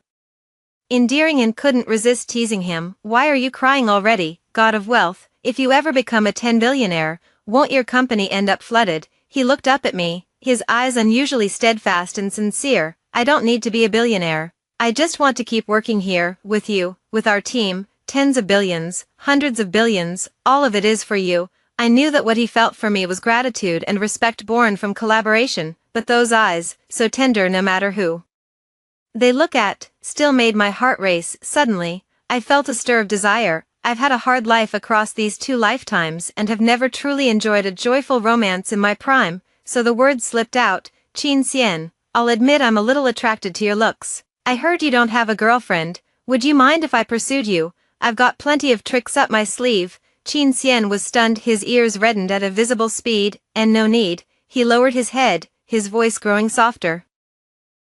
endearing and couldn't resist teasing him. Why are you crying already, god of wealth? If you ever become a 10 billionaire, won't your company end up flooded? He looked up at me, his eyes unusually steadfast and sincere. I don't need to be a billionaire. I just want to keep working here, with you, with our team. Tens of billions, hundreds of billions, all of it is for you. I knew that what he felt for me was gratitude and respect born from collaboration, but those eyes, so tender no matter who they look at, still made my heart race. Suddenly, I felt a stir of desire. I've had a hard life across these 2 lifetimes and have never truly enjoyed a joyful romance in my prime, so the words slipped out. Qin Xian, I'll admit I'm a little attracted to your looks. I heard you don't have a girlfriend. Would you mind if I pursued you? I've got plenty of tricks up my sleeve. Qin Xian was stunned, his ears reddened at a visible speed. And no need. He lowered his head, his voice growing softer.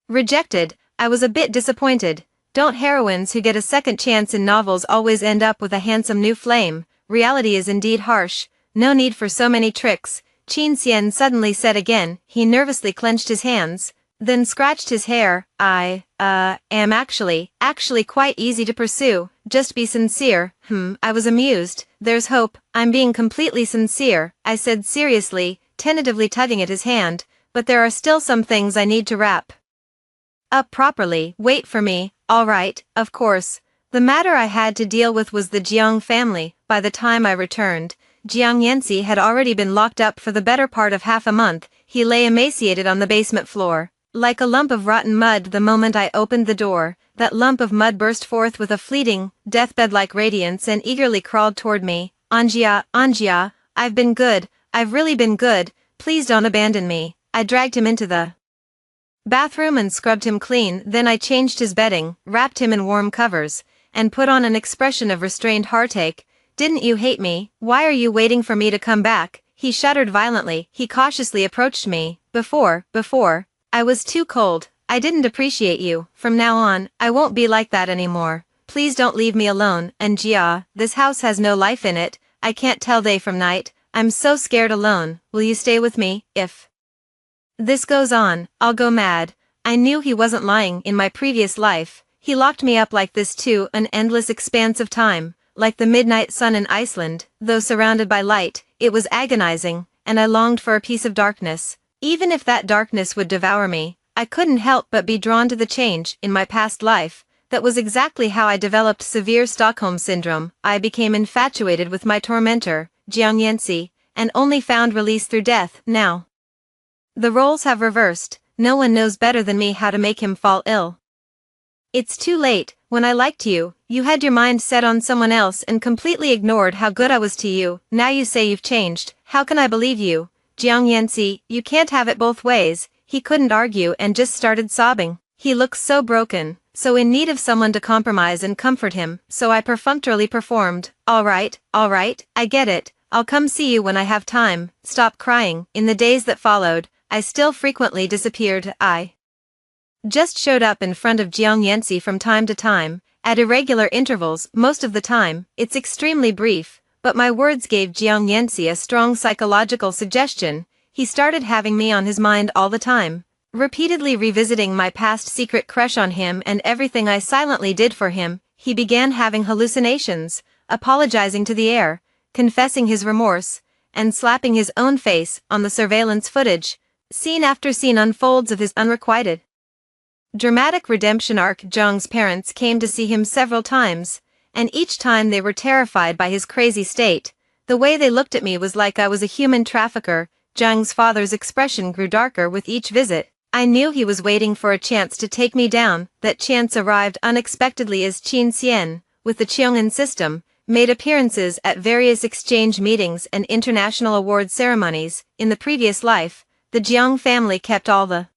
Rejected. I was a bit disappointed. Don't heroines who get a second chance in novels always end up with a handsome new flame? Reality is indeed harsh. No need for so many tricks, Qin Xian suddenly said again. He nervously clenched his hands, then scratched his hair. I am actually quite easy to pursue. Just be sincere. I was amused. There's hope. I'm being completely sincere, I said seriously, tentatively tugging at his hand, but there are still some things I need to wrap up properly. Wait for me. All right, of course. The matter I had to deal with was the Jiang family. By the time I returned, Jiang Yanxi had already been locked up for the better part of half a month. He lay emaciated on the basement floor, like a lump of rotten mud. The moment I opened the door, that lump of mud burst forth with a fleeting, deathbed-like radiance and eagerly crawled toward me. Anjia, Anjia, I've been good. I've really been good. Please don't abandon me. I dragged him into the bathroom and scrubbed him clean. Then I changed his bedding, wrapped him in warm covers, and put on an expression of restrained heartache. Didn't you hate me? Why are you waiting for me to come back? He shuddered violently. He cautiously approached me. Before, I was too cold. I didn't appreciate you. From now on, I won't be like that anymore. Please don't leave me alone. And Jia, this house has no life in it. I can't tell day from night. I'm so scared alone, will you stay with me? If this goes on, I'll go mad. I knew he wasn't lying. In my previous life, he locked me up like this too, an endless expanse of time, like the midnight sun in Iceland. Though surrounded by light, it was agonizing, and I longed for a piece of darkness. Even if that darkness would devour me, I couldn't help but be drawn to the change in my past life. That was exactly how I developed severe Stockholm Syndrome. I became infatuated with my tormentor, Jiang Yanxi, and only found release through death. Now the roles have reversed. No one knows better than me how to make him fall ill. It's too late. When I liked you, you had your mind set on someone else and completely ignored how good I was to you. Now you say you've changed. How can I believe you? Jiang Yanxi, you can't have it both ways. He couldn't argue and just started sobbing. He looks so broken, so in need of someone to compromise and comfort him, so I perfunctorily performed. All right, I get it. I'll come see you when I have time. Stop crying. In the days that followed, I still frequently disappeared. I just showed up in front of Jiang Yanxi from time to time, at irregular intervals. Most of the time, it's extremely brief, but my words gave Jiang Yanxi a strong psychological suggestion. He started having me on his mind all the time, repeatedly revisiting my past secret crush on him and everything I silently did for him. He began having hallucinations, apologizing to the air, confessing his remorse, and slapping his own face on the surveillance footage. Scene after scene unfolds of his unrequited dramatic redemption arc. Jiang's parents came to see him several times, and each time they were terrified by his crazy state. The way they looked at me was like I was a human trafficker. Jiang's father's expression grew darker with each visit. I knew he was waiting for a chance to take me down. That chance arrived unexpectedly as Qin Xian, with the Qiong'an system, made appearances at various exchange meetings and international award ceremonies. In the previous life, the Jiang family kept all the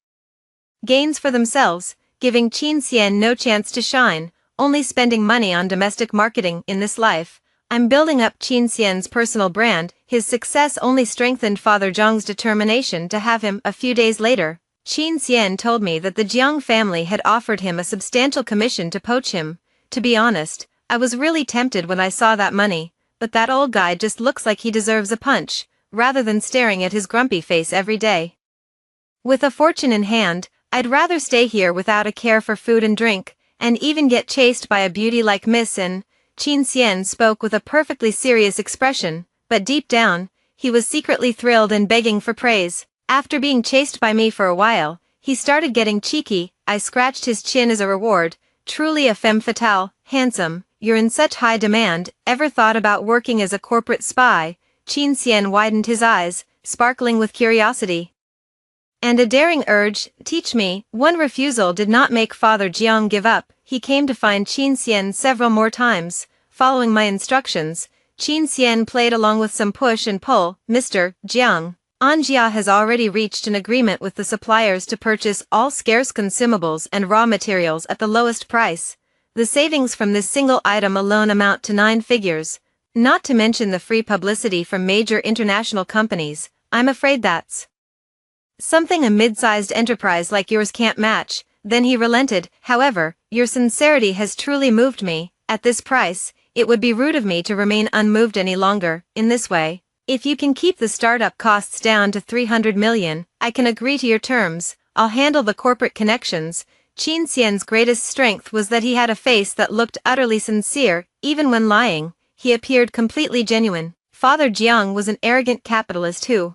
gains for themselves, giving Qin Xian no chance to shine, only spending money on domestic marketing. In this life, I'm building up Qin Xian's personal brand. His success only strengthened Father Zhang's determination to have him. A few days later, Qin Xian told me that the Jiang family had offered him a substantial commission to poach him. To be honest, I was really tempted when I saw that money, but that old guy just looks like he deserves a punch, rather than staring at his grumpy face every day. With a fortune in hand, I'd rather stay here without a care for food and drink, and even get chased by a beauty like Miss N. Qin Xian spoke with a perfectly serious expression, but deep down, he was secretly thrilled and begging for praise. After being chased by me for a while, he started getting cheeky. I scratched his chin as a reward. Truly a femme fatale. Handsome, you're in such high demand. Ever thought about working as a corporate spy? Qin Xian widened his eyes, sparkling with curiosity and a daring urge. Teach me. One refusal did not make Father Jiang give up. He came to find Qin Xian several more times. Following my instructions, Qin Xian played along with some push and pull. Mr. Jiang, Anjia has already reached an agreement with the suppliers to purchase all scarce consumables and raw materials at the lowest price. The savings from this single item alone amount to 9 figures, not to mention the free publicity from major international companies. I'm afraid that's something a mid-sized enterprise like yours can't match. Then he relented. However, your sincerity has truly moved me. At this price, it would be rude of me to remain unmoved any longer. In this way, if you can keep the startup costs down to 300 million, I can agree to your terms. I'll handle the corporate connections. Qin Xian's greatest strength was that he had a face that looked utterly sincere. Even when lying, he appeared completely genuine. Father Jiang was an arrogant capitalist who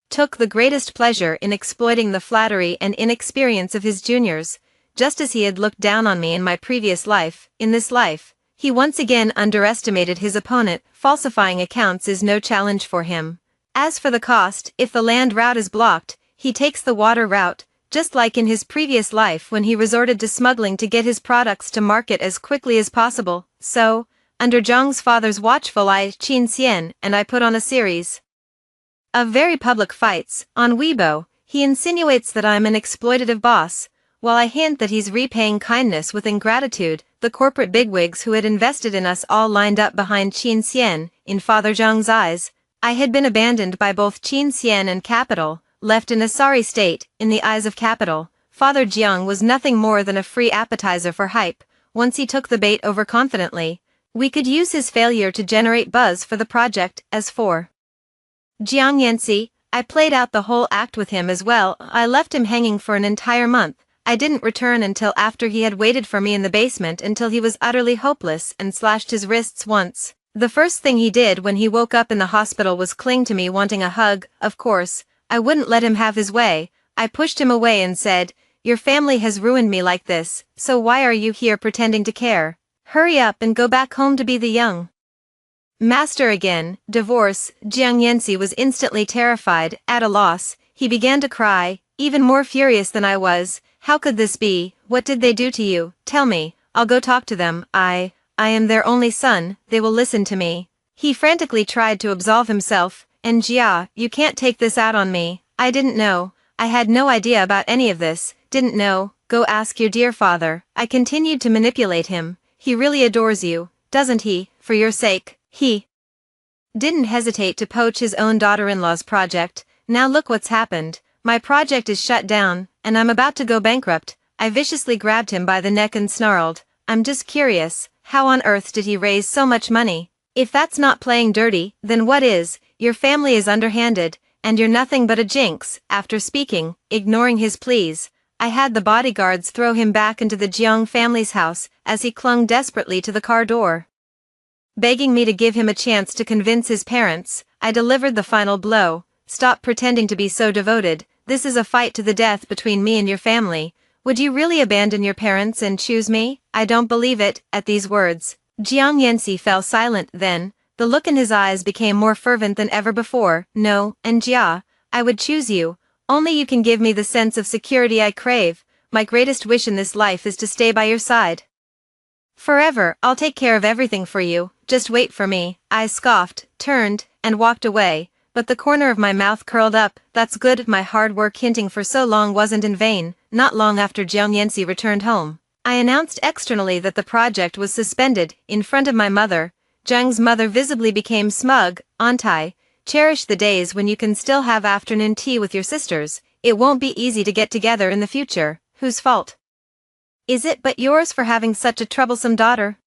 took the greatest pleasure in exploiting the flattery and inexperience of his juniors, just as he had looked down on me in my previous life. In this life, he once again underestimated his opponent. Falsifying accounts is no challenge for him. As for the cost, if the land route is blocked, he takes the water route, just like in his previous life when he resorted to smuggling to get his products to market as quickly as possible. So, under Zhang's father's watchful eye, Qin Xian and I put on a series of very public fights. On Weibo, he insinuates that I'm an exploitative boss, while I hint that he's repaying kindness with ingratitude. The corporate bigwigs who had invested in us all lined up behind Qin Xian. In Father Zhang's eyes, I had been abandoned by both Qin Xian and Capital, left in a sorry state. In the eyes of Capital, Father Jiang was nothing more than a free appetizer for hype. Once he took the bait overconfidently, we could use his failure to generate buzz for the project. As for Jiang Yanxi, I played out the whole act with him as well. I left him hanging for an entire month. I didn't return until after he had waited for me in the basement until he was utterly hopeless and slashed his wrists once. The first thing he did when he woke up in the hospital was cling to me wanting a hug. Of course, I wouldn't let him have his way. I pushed him away and said, "Your family has ruined me like this, so why are you here pretending to care? Hurry up and go back home to be the young master again." Divorce. Jiang Yanxi was instantly terrified, at a loss. He began to cry, even more furious than I was. How could this be? What did they do to you? Tell me, I'll go talk to them. I am their only son, they will listen to me. He frantically tried to absolve himself, and Jia, you can't take this out on me. I didn't know. I had no idea about any of this, didn't know. Go ask your dear father. I continued to manipulate him. He really adores you, doesn't he? For your sake. He didn't hesitate to poach his own daughter-in-law's project. Now look what's happened. My project is shut down, and I'm about to go bankrupt. I viciously grabbed him by the neck and snarled, I'm just curious, how on earth did he raise so much money? If that's not playing dirty, then what is? Your family is underhanded, and you're nothing but a jinx. After speaking, ignoring his pleas, I had the bodyguards throw him back into the Jiang family's house as he clung desperately to the car door. Begging me to give him a chance to convince his parents, I delivered the final blow. Stop pretending to be so devoted. This is a fight to the death between me and your family. Would you really abandon your parents and choose me? I don't believe it. At these words, Jiang Yanxi fell silent. Then, the look in his eyes became more fervent than ever before. No, and Jia, I would choose you. Only you can give me the sense of security I crave. My greatest wish in this life is to stay by your side forever. I'll take care of everything for you. Just wait for me. I scoffed, turned, and walked away. But the corner of my mouth curled up. That's good. My hard work hinting for so long wasn't in vain. Not long after Jiang Yanxi returned home, I announced externally that the project was suspended. In front of my mother, Jiang's mother visibly became smug. Auntie, cherish the days when you can still have afternoon tea with your sisters. It won't be easy to get together in the future. Whose fault is it but yours for having such a troublesome daughter?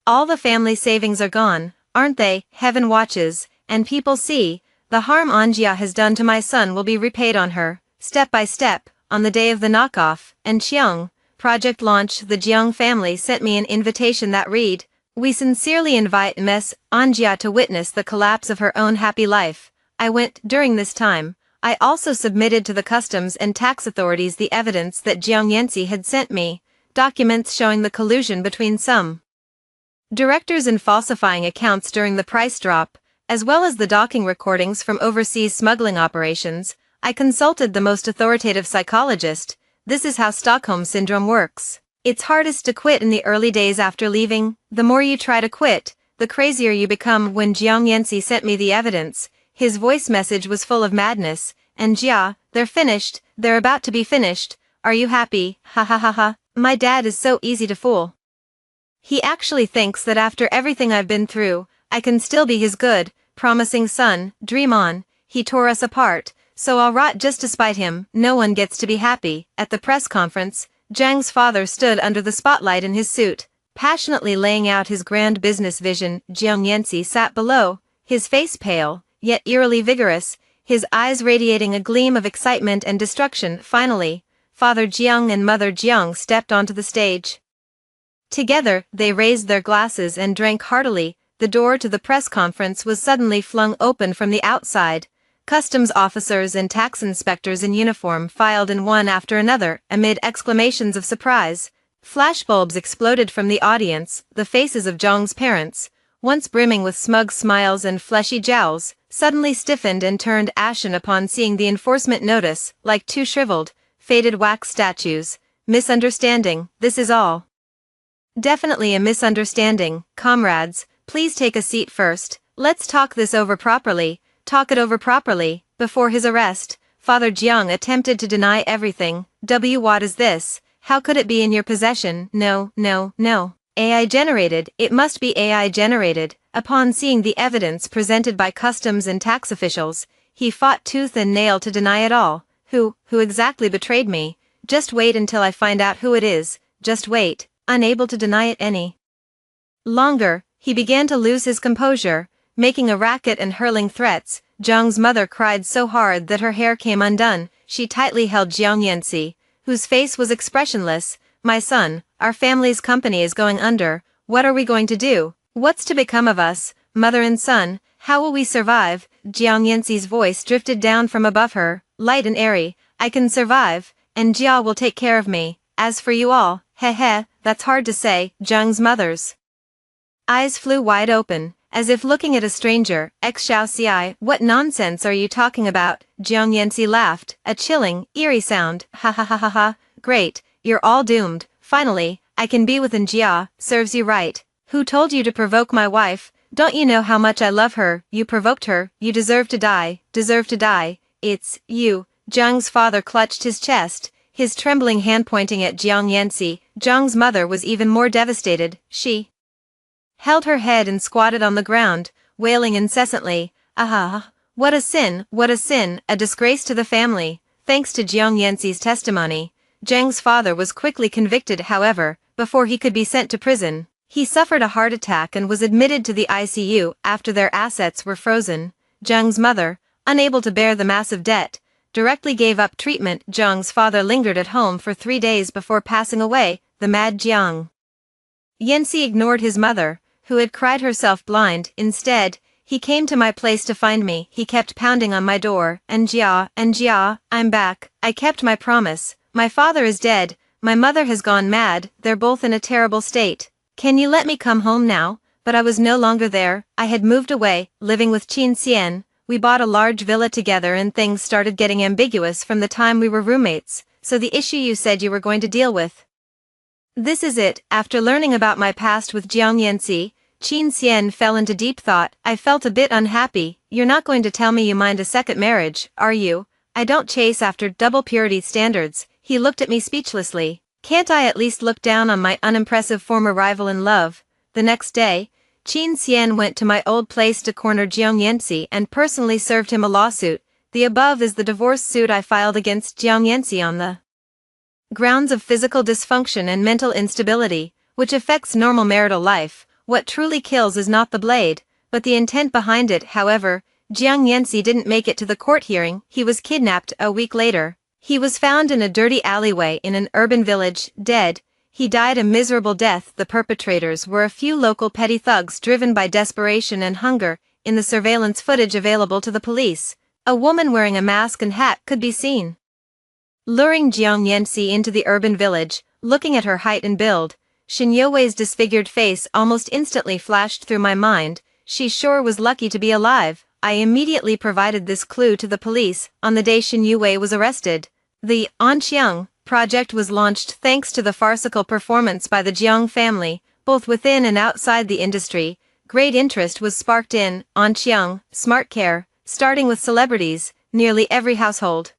All the family savings are gone, aren't they? Heaven watches, and people see. The harm Anjia has done to my son will be repaid on her, step by step, on the day of the knockoff. And Qiang, project launch. The Jiang family sent me an invitation that read, we sincerely invite Ms. Anjia to witness the collapse of her own happy life. I went. During this time, I also submitted to the customs and tax authorities the evidence that Jiang Yanxi had sent me, documents showing the collusion between some directors in falsifying accounts during the price drop, as well as the docking recordings from overseas smuggling operations. I consulted the most authoritative psychologist. This is how Stockholm Syndrome works. It's hardest to quit in the early days after leaving. The more you try to quit, the crazier you become. When Jiang Yanxi sent me the evidence, his voice message was full of madness. And Jia, they're finished, they're about to be finished. Are you happy? Ha ha ha ha. My dad is so easy to fool. He actually thinks that after everything I've been through, I can still be his good, promising son. Dream on. He tore us apart, so I'll rot just to spite him. No one gets to be happy. At the press conference, Jiang's father stood under the spotlight in his suit, passionately laying out his grand business vision. Jiang Yanxi sat below, his face pale, yet eerily vigorous, his eyes radiating a gleam of excitement and destruction. Finally, Father Jiang and Mother Jiang stepped onto the stage. Together, they raised their glasses and drank heartily. The door to the press conference was suddenly flung open from the outside. Customs officers and tax inspectors in uniform filed in one after another. Amid exclamations of surprise, flashbulbs exploded from the audience. The faces of Zhang's parents, once brimming with smug smiles and fleshy jowls, suddenly stiffened and turned ashen upon seeing the enforcement notice, like two shriveled, faded wax statues. Misunderstanding. This is all definitely a misunderstanding. Comrades, please take a seat first. Let's talk this over properly. Talk it over properly. Before his arrest, Father Jiang attempted to deny everything. What is this? How could it be in your possession? No, no, no. AI generated. It must be AI generated. Upon seeing the evidence presented by customs and tax officials, he fought tooth and nail to deny it all. Who exactly betrayed me? Just wait until I find out who it is. Just wait. Unable to deny it any longer, he began to lose his composure. making a racket and hurling threats. Jiang's mother cried so hard that her hair came undone. She tightly held Jiang Yanxi, whose face was expressionless. My son, our family's company is going under. What are we going to do? What's to become of us, mother and son? How will we survive? Jiang Yanxi's voice drifted down from above her, light and airy. I can survive, and Jia will take care of me. As for you all, that's hard to say. Jiang's mother's eyes flew wide open, as if looking at a stranger. Xiaoxi, what nonsense are you talking about? Jiang Yanxi laughed, a chilling, eerie sound. Ha ha ha ha ha. Great, you're all doomed. Finally, I can be with Jia. Serves you right. Who told you to provoke my wife? Don't you know how much I love her? You provoked her. You deserve to die. Deserve to die. It's you. Jiang's father clutched his chest, his trembling hand pointing at Jiang Yanxi. Jiang's mother was even more devastated. She held her head and squatted on the ground, wailing incessantly. Ah, what a sin, a disgrace to the family. Thanks to Jiang Yanxi's testimony, Jiang's father was quickly convicted. However, before he could be sent to prison, he suffered a heart attack and was admitted to the ICU after their assets were frozen. Jiang's mother, unable to bear the massive debt, directly gave up treatment. Jiang's father lingered at home for 3 days before passing away. The mad Jiang Yanxi ignored his mother, who had cried herself blind. Instead, he came to my place to find me. He kept pounding on my door. And Jia, I'm back. I kept my promise. My father is dead. My mother has gone mad. They're both in a terrible state. Can you let me come home now? But I was no longer there. I had moved away, living with Qin Xian. We bought a large villa together and things started getting ambiguous from the time we were roommates. So the issue you said you were going to deal with. This is it. After learning about my past with Jiang Yanxi, Qin Xian fell into deep thought. I felt a bit unhappy. You're not going to tell me you mind a second marriage, are you? I don't chase after double purity standards. He looked at me speechlessly. Can't I at least look down on my unimpressive former rival in love? The next day, Qin Xian went to my old place to corner Jiang Yanxi and personally served him a lawsuit. The above is the divorce suit I filed against Jiang Yanxi on the grounds of physical dysfunction and mental instability, which affects normal marital life. What truly kills is not the blade, but the intent behind it. However, Jiang Yanxi didn't make it to the court hearing. He was kidnapped. A week later, he was found in a dirty alleyway in an urban village, dead. He died a miserable death. The perpetrators were a few local petty thugs driven by desperation and hunger. In the surveillance footage available to the police, a woman wearing a mask and hat could be seen luring Jiang Yanxi into the urban village. Looking at her height and build, Shen Youwei's disfigured face almost instantly flashed through my mind. She sure was lucky to be alive. I immediately provided this clue to the police. On the day Shen Youwei was arrested, the Anqiang project was launched thanks to the farcical performance by the Jiang family, both within and outside the industry. Great interest was sparked in Anqiang Smart Care, starting with celebrities. Nearly every household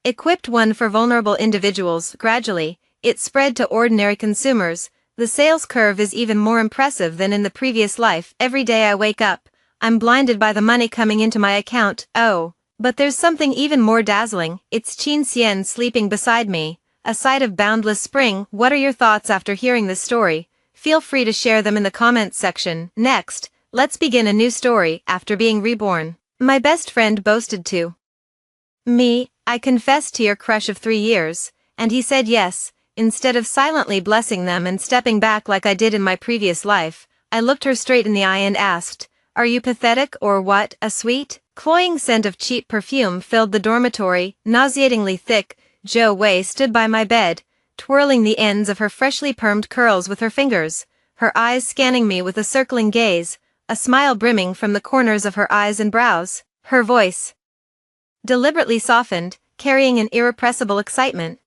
equipped one for vulnerable individuals. Gradually, it spread to ordinary consumers. The sales curve is even more impressive than in the previous life. Every day I wake up, I'm blinded by the money coming into my account. Oh, but there's something even more dazzling. It's Qin Xian sleeping beside me, a sight of boundless spring. What are your thoughts after hearing this story? Feel free to share them in the comments section. Next, let's begin a new story. After being reborn, my best friend boasted to me, I confessed to your crush of 3 years, and he said yes. Instead of silently blessing them and stepping back like I did in my previous life, I looked her straight in the eye and asked, are you pathetic or what? A sweet, cloying scent of cheap perfume filled the dormitory, nauseatingly thick. Zhou Wei stood by my bed, twirling the ends of her freshly permed curls with her fingers, her eyes scanning me with a circling gaze, a smile brimming from the corners of her eyes and brows. Her voice deliberately softened, carrying an irrepressible excitement.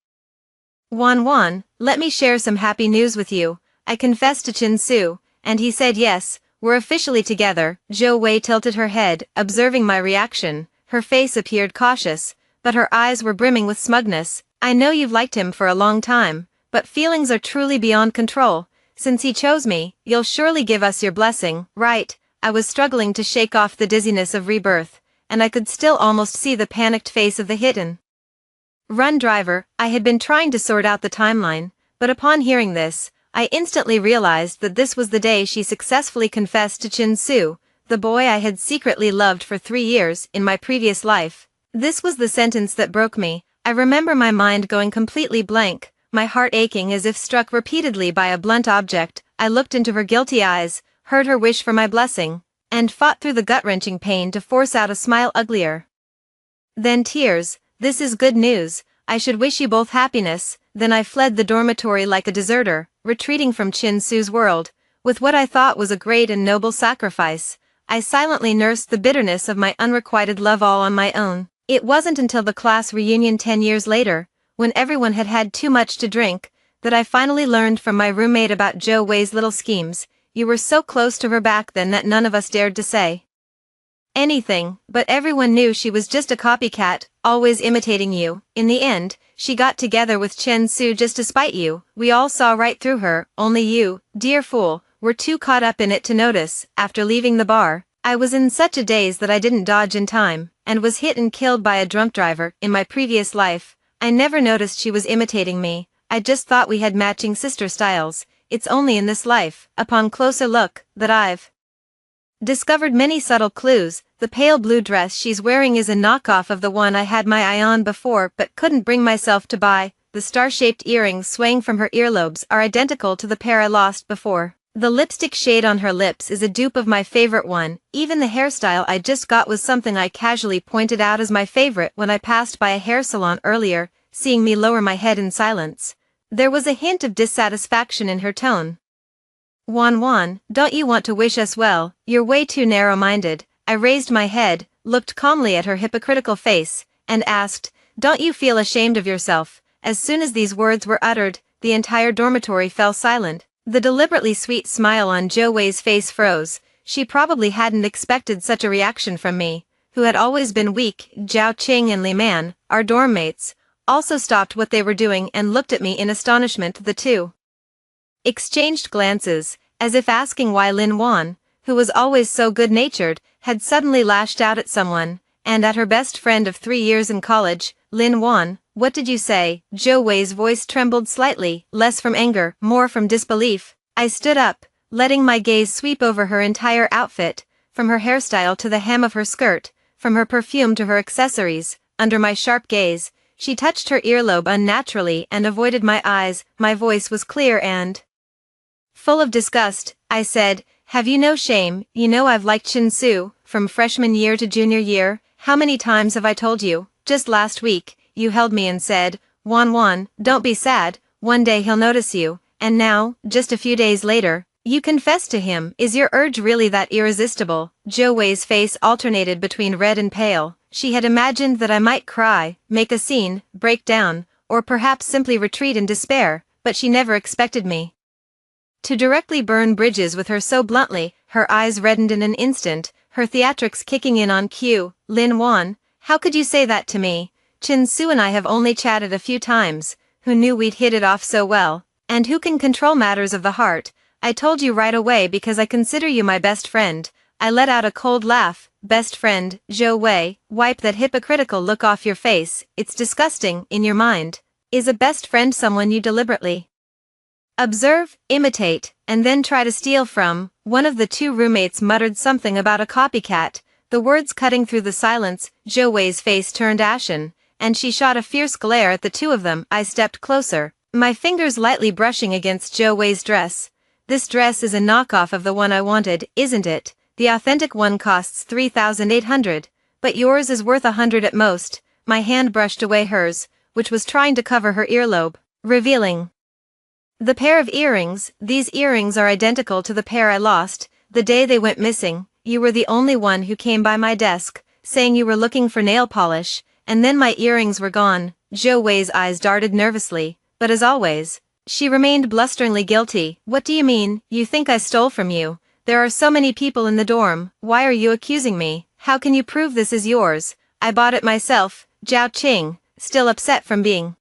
Wan, let me share some happy news with you. I confessed to Chin Su, and he said yes, we're officially together. Zhou Wei tilted her head, observing my reaction. Her face appeared cautious, but her eyes were brimming with smugness. I know you've liked him for a long time, but feelings are truly beyond control. Since he chose me, you'll surely give us your blessing, right? I was struggling to shake off the dizziness of rebirth, and I could still almost see the panicked face of the hit-and-run driver. I had been trying to sort out the timeline, but upon hearing this, I instantly realized that this was the day she successfully confessed to Chin Su. the boy I had secretly loved for 3 years in my previous life. This was the sentence that broke me. I remember my mind going completely blank, my heart aching as if struck repeatedly by a blunt object. I looked into her guilty eyes, heard her wish for my blessing, and fought through the gut-wrenching pain to force out a smile uglier than tears. This is good news. I should wish you both happiness. Then I fled the dormitory like a deserter, retreating from Chin Su's world, with what I thought was a great and noble sacrifice. I silently nursed the bitterness of my unrequited love all on my own. It wasn't until the class reunion 10 years later, when everyone had had too much to drink, that I finally learned from my roommate about Zhou Wei's little schemes. You were so close to her back then that none of us dared to say anything, but everyone knew she was just a copycat, always imitating you. In the end, she got together with Chen Su just to spite you. We all saw right through her, only you, dear fool, were too caught up in it to notice. After leaving the bar, I was in such a daze that I didn't dodge in time, and was hit and killed by a drunk driver. In my previous life, I never noticed she was imitating me. I just thought we had matching sister styles. It's only in this life, upon closer look, that I've discovered many subtle clues. The pale blue dress she's wearing is a knockoff of the one I had my eye on before but couldn't bring myself to buy. The star-shaped earrings swaying from her earlobes are identical to the pair I lost before. The lipstick shade on her lips is a dupe of my favorite one. Even the hairstyle I just got was something I casually pointed out as my favorite when I passed by a hair salon earlier. Seeing me lower my head in silence, there was a hint of dissatisfaction in her tone. Wan, don't you want to wish us well? You're way too narrow-minded. I raised my head, looked calmly at her hypocritical face, and asked, don't you feel ashamed of yourself? As soon as these words were uttered, the entire dormitory fell silent. The deliberately sweet smile on Zhou Wei's face froze. She probably hadn't expected such a reaction from me, who had always been weak. Zhao Qing and Li Man, our dorm mates, also stopped what they were doing and looked at me in astonishment. The two exchanged glances, as if asking why Lin Wan, who was always so good-natured, had suddenly lashed out at someone, and at her best friend of 3 years in college. Lin Wan, what did you say? Zhou Wei's voice trembled slightly, less from anger, more from disbelief. I stood up, letting my gaze sweep over her entire outfit, from her hairstyle to the hem of her skirt, from her perfume to her accessories. Under my sharp gaze, she touched her earlobe unnaturally and avoided my eyes. My voice was clear and full of disgust. I said, have you no shame? You know I've liked Chin Su, from freshman year to junior year. How many times have I told you? Just last week, you held me and said, Wan, don't be sad, one day he'll notice you. And now, just a few days later, you confess to him. Is your urge really that irresistible? Zhou Wei's face alternated between red and pale. She had imagined that I might cry, make a scene, break down, or perhaps simply retreat in despair, but she never expected me to directly burn bridges with her so bluntly. Her eyes reddened in an instant, her theatrics kicking in on cue. Lin Wan, how could you say that to me? Chin Su and I have only chatted a few times. Who knew we'd hit it off so well? And who can control matters of the heart? I told you right away because I consider you my best friend. I let out a cold laugh. Best friend, Zhou Wei, wipe that hypocritical look off your face. It's disgusting. In your mind, is a best friend someone you deliberately observe, imitate, and then try to steal from? One of the two roommates muttered something about a copycat, the words cutting through the silence. Zhou Wei's face turned ashen, and she shot a fierce glare at the two of them. I stepped closer, my fingers lightly brushing against Zhou Wei's dress. This dress is a knockoff of the one I wanted, isn't it? The authentic one costs 3,800, but yours is worth 100 at most. My hand brushed away hers, which was trying to cover her earlobe, revealing the pair of earrings. These earrings are identical to the pair I lost the day they went missing. You were the only one who came by my desk, saying you were looking for nail polish, and then my earrings were gone. Zhou Wei's eyes darted nervously, but as always, she remained blusteringly guilty. What do you mean? You think I stole from you? There are so many people in the dorm. Why are you accusing me? How can you prove this is yours? I bought it myself. Zhao Qing, still upset from being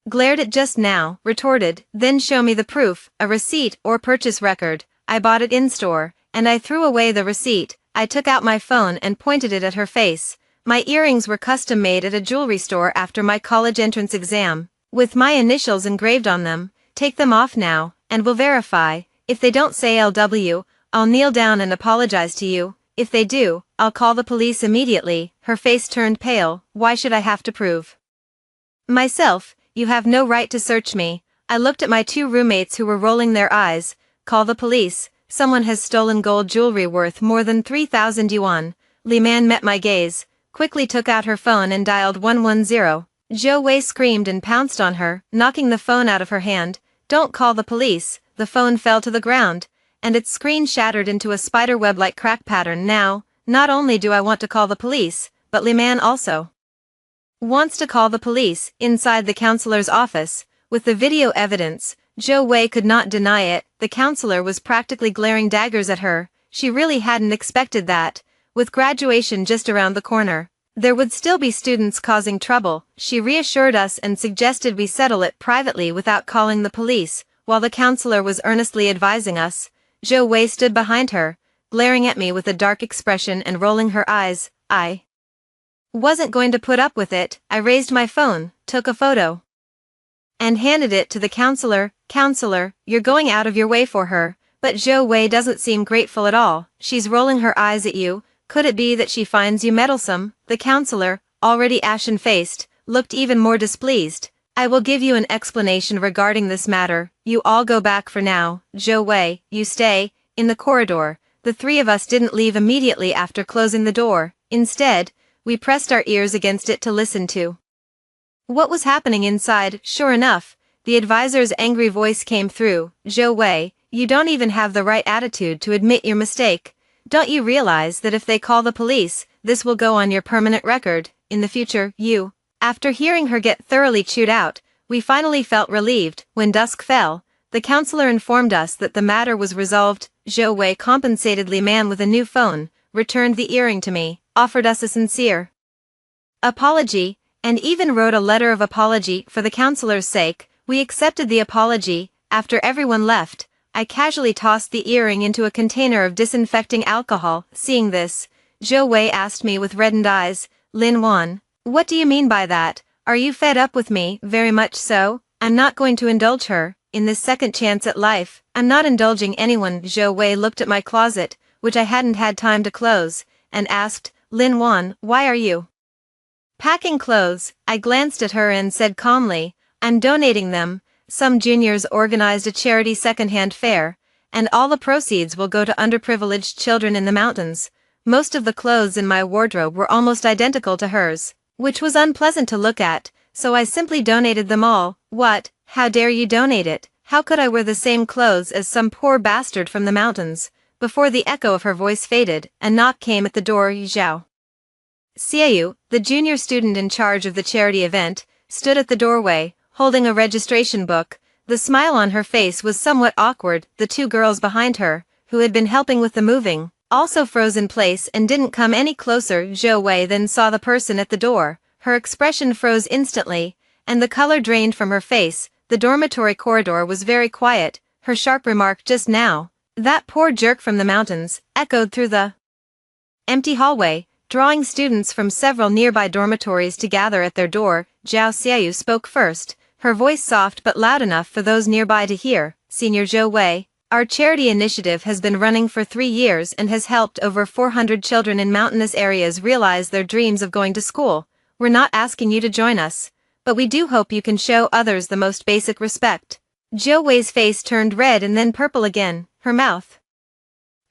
glared at just now, retorted, then show me the proof, a receipt or purchase record. I bought it in-store, and I threw away the receipt. I took out my phone and pointed it at her face. My earrings were custom-made at a jewelry store after my college entrance exam, with my initials engraved on them. Take them off now, and we'll verify. If they don't say LW, I'll kneel down and apologize to you. If they do, I'll call the police immediately." Her face turned pale. "Why should I have to prove myself? You have no right to search me." I looked at my two roommates who were rolling their eyes. "Call the police. Someone has stolen gold jewelry worth more than 3,000 yuan. Li Man met my gaze, quickly took out her phone and dialed 110. Zhou Wei screamed and pounced on her, knocking the phone out of her hand. "Don't call the police." The phone fell to the ground, and its screen shattered into a spiderweb-like crack pattern. Now, not only do I want to call the police, but Li Man also wants to call the police. Inside the counselor's office, with the video evidence, Zhou Wei could not deny it. The counselor was practically glaring daggers at her. She really hadn't expected that. With graduation just around the corner, there would still be students causing trouble. She reassured us and suggested we settle it privately without calling the police. While the counselor was earnestly advising us, Zhou Wei stood behind her, glaring at me with a dark expression and rolling her eyes. I wasn't going to put up with it. I raised my phone, took a photo, and handed it to the counselor. "Counselor, you're going out of your way for her." But Zhou Wei doesn't seem grateful at all. "She's rolling her eyes at you. Could it be that she finds you meddlesome?" The counselor, already ashen-faced, looked even more displeased. "I will give you an explanation regarding this matter. You all go back for now. Zhou Wei, you stay in the corridor." The three of us didn't leave immediately after closing the door. Instead, we pressed our ears against it to listen to what was happening inside. Sure enough, the advisor's angry voice came through. "Zhou Wei, you don't even have the right attitude to admit your mistake. Don't you realize that if they call the police, this will go on your permanent record in the future? You..." After hearing her get thoroughly chewed out, we finally felt relieved. When dusk fell, the counselor informed us that the matter was resolved. Zhou Wei compensated Li Man with a new phone, returned the earring to me, offered us a sincere apology, and even wrote a letter of apology for the counselor's sake. We accepted the apology. After everyone left, I casually tossed the earring into a container of disinfecting alcohol. Seeing this, Zhou Wei asked me with reddened eyes, "Lin Wan, what do you mean by that? Are you fed up with me?" "Very much so. I'm not going to indulge her in this second chance at life." "I'm not indulging anyone." Zhou Wei looked at my closet, which I hadn't had time to close, and asked, "Lin Wan, why are you packing clothes?" I glanced at her and said calmly, "I'm donating them. Some juniors organized a charity secondhand fair, and all the proceeds will go to underprivileged children in the mountains." Most of the clothes in my wardrobe were almost identical to hers, which was unpleasant to look at, so I simply donated them all. "What? How dare you donate it? How could I wear the same clothes as some poor bastard from the mountains?" Before the echo of her voice faded, a knock came at the door. Zhao Xiaoyu, the junior student in charge of the charity event, stood at the doorway, holding a registration book. The smile on her face was somewhat awkward. The two girls behind her, who had been helping with the moving, also froze in place and didn't come any closer. Zhou Wei then saw the person at the door. Her expression froze instantly, and the color drained from her face. The dormitory corridor was very quiet. Her sharp remark just now, "That poor jerk from the mountains," echoed through the empty hallway, drawing students from several nearby dormitories to gather at their door. Zhao Xiaoyu spoke first, her voice soft but loud enough for those nearby to hear. "Senior Zhou Wei, our charity initiative has been running for 3 years and has helped over 400 children in mountainous areas realize their dreams of going to school. We're not asking you to join us, but we do hope you can show others the most basic respect." Zhou Wei's face turned red and then purple again, her mouth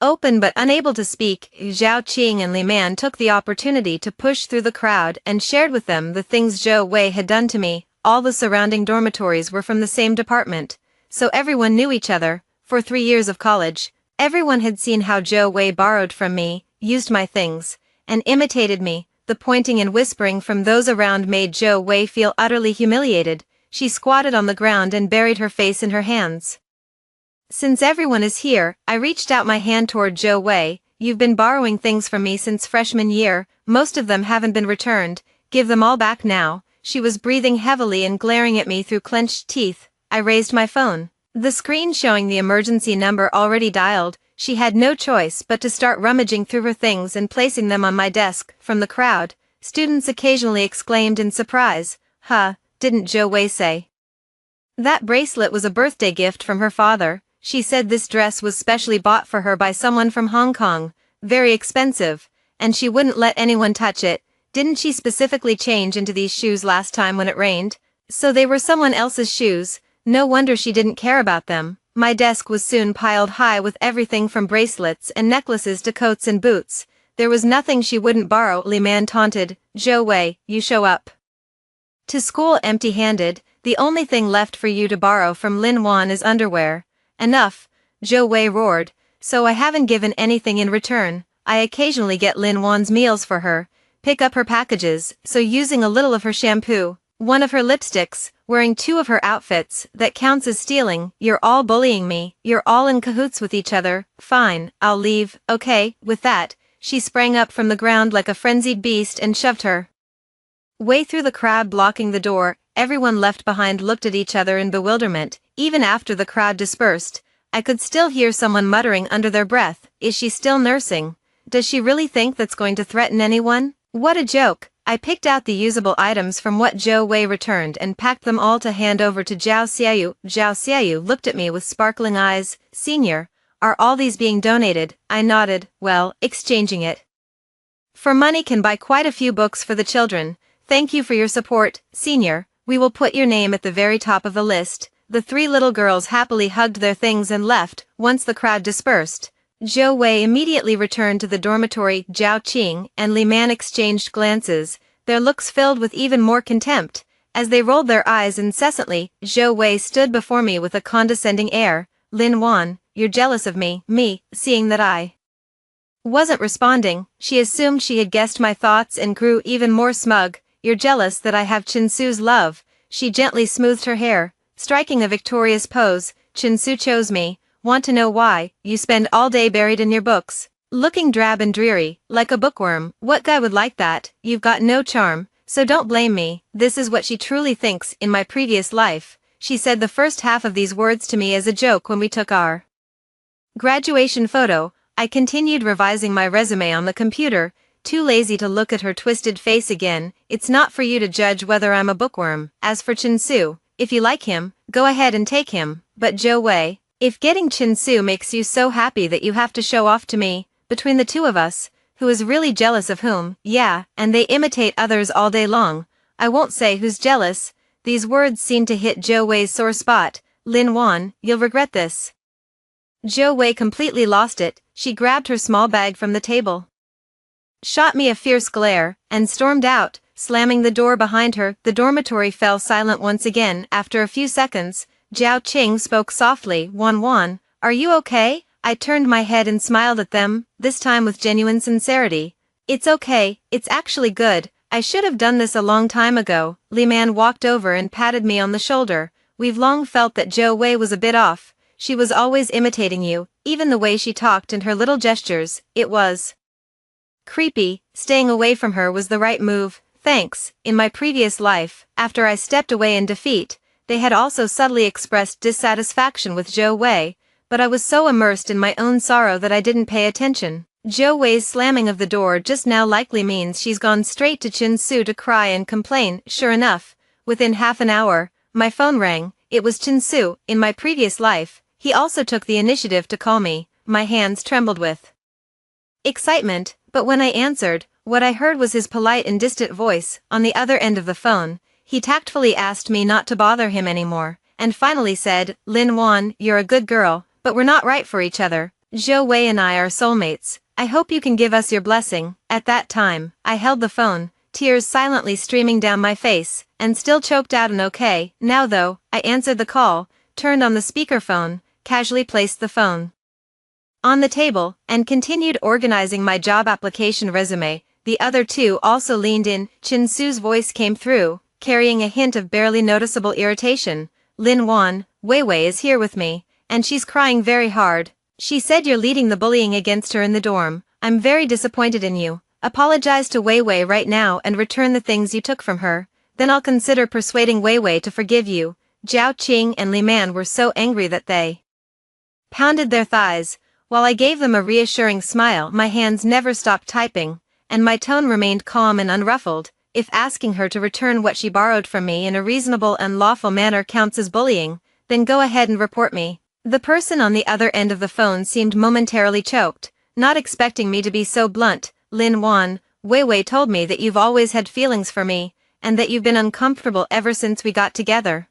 open but unable to speak. Zhao Qing and Li Man took the opportunity to push through the crowd and shared with them the things Zhou Wei had done to me. All the surrounding dormitories were from the same department, so everyone knew each other. For 3 years of college, everyone had seen how Zhou Wei borrowed from me, used my things, and imitated me. The pointing and whispering from those around made Zhou Wei feel utterly humiliated. She squatted on the ground and buried her face in her hands. "Since everyone is here," I reached out my hand toward Zhou Wei. "You've been borrowing things from me since freshman year. Most of them haven't been returned. Give them all back now." She was breathing heavily and glaring at me through clenched teeth. I raised my phone, the screen showing the emergency number already dialed. She had no choice but to start rummaging through her things and placing them on my desk. From the crowd, students occasionally exclaimed in surprise, "Huh, didn't Zhou Wei say that bracelet was a birthday gift from her father? She said this dress was specially bought for her by someone from Hong Kong." very expensive, and she wouldn't let anyone touch it. Didn't she specifically change into these shoes last time when it rained? So they were someone else's shoes. No wonder she didn't care about them. My desk was soon piled high with everything from bracelets and necklaces to coats and boots. There was nothing she wouldn't borrow. Li Man taunted. Zhou Wei, you show up to school empty-handed. The only thing left for you to borrow from Lin Wan is underwear. Enough, Zhou Wei roared. So I haven't given anything in return. I occasionally get Lin Wan's meals for her, pick up her packages, so using a little of her shampoo, one of her lipsticks, wearing 2 of her outfits, that counts as stealing. You're all bullying me, you're all in cahoots with each other. Fine, I'll leave, okay. With that, she sprang up from the ground like a frenzied beast and shoved her way through the crowd blocking the door. Everyone left behind looked at each other in bewilderment. Even after the crowd dispersed, I could still hear someone muttering under their breath, is she still nursing? Does she really think that's going to threaten anyone? What a joke. I picked out the usable items from what Zhou Wei returned and packed them all to hand over to Zhao Xiaoyu. Zhao Xiaoyu looked at me with sparkling eyes. Senior, are all these being donated? I nodded. Well, exchanging it for money can buy quite a few books for the children. Thank you for your support, Senior. We will put your name at the very top of the list. The 3 little girls happily hugged their things and left. Once the crowd dispersed, Zhou Wei immediately returned to the dormitory. Zhao Qing and Li Man exchanged glances, their looks filled with even more contempt. As they rolled their eyes incessantly, Zhou Wei stood before me with a condescending air. Lin Wan, you're jealous of me. Seeing that I wasn't responding, she assumed she had guessed my thoughts and grew even more smug. You're jealous that I have Chinsu's love. She gently smoothed her hair, striking a victorious pose. Chinsu chose me. Want to know why? You spend all day buried in your books, looking drab and dreary, like a bookworm. What guy would like that? You've got no charm, so don't blame me. This is what she truly thinks. In my previous life, she said the first half of these words to me as a joke when we took our graduation photo. I continued revising my resume on the computer, too lazy to look at her twisted face again. It's not for you to judge whether I'm a bookworm. As for Chinsu, if you like him, go ahead and take him. But Zhou Wei, if getting Chinsu makes you so happy that you have to show off to me, between the 2 of us, who is really jealous of whom? Yeah, and they imitate others all day long. I won't say who's jealous. These words seemed to hit Zhou Wei's sore spot. Lin Wan, you'll regret this. Zhou Wei completely lost it. She grabbed her small bag from the table, shot me a fierce glare, and stormed out, slamming the door behind her. The dormitory fell silent once again. After a few seconds, Zhao Qing spoke softly. Wan, are you okay? I turned my head and smiled at them, this time with genuine sincerity. It's okay, it's actually good. I should have done this a long time ago. Li Man walked over and patted me on the shoulder. We've long felt that Zhou Wei was a bit off. She was always imitating you, even the way she talked and her little gestures. It was creepy. Staying away from her was the right move. Thanks. In my previous life, after I stepped away in defeat, they had also subtly expressed dissatisfaction with Zhou Wei, but I was so immersed in my own sorrow that I didn't pay attention. Zhou Wei's slamming of the door just now likely means she's gone straight to Chinsu to cry and complain. Sure enough, within half an hour, my phone rang. It was Chinsu. In my previous life, he also took the initiative to call me. My hands trembled with excitement, but when I answered, what I heard was his polite and distant voice. On the other end of the phone, he tactfully asked me not to bother him anymore, and finally said, Lin Wan, you're a good girl, but we're not right for each other. Zhou Wei and I are soulmates. I hope you can give us your blessing. At that time, I held the phone, tears silently streaming down my face, and still choked out an okay. Now though, I answered the call, turned on the speakerphone, casually placed the phone on the table, and continued organizing my job application resume. The other 2 also leaned in. Chinsu's voice came through, carrying a hint of barely noticeable irritation. Lin Wan, Wei Wei is here with me, and she's crying very hard. She said you're leading the bullying against her in the dorm. I'm very disappointed in you. Apologize to Wei Wei right now and return the things you took from her. Then I'll consider persuading Wei Wei to forgive you. Zhao Qing and Li Man were so angry that they pounded their thighs. While I gave them a reassuring smile, my hands never stopped typing, and my tone remained calm and unruffled. If asking her to return what she borrowed from me in a reasonable and lawful manner counts as bullying, then go ahead and report me. The person on the other end of the phone seemed momentarily choked. not expecting me to be so blunt. Lin Wan, Wei Wei told me that you've always had feelings for me, and that you've been uncomfortable ever since we got together.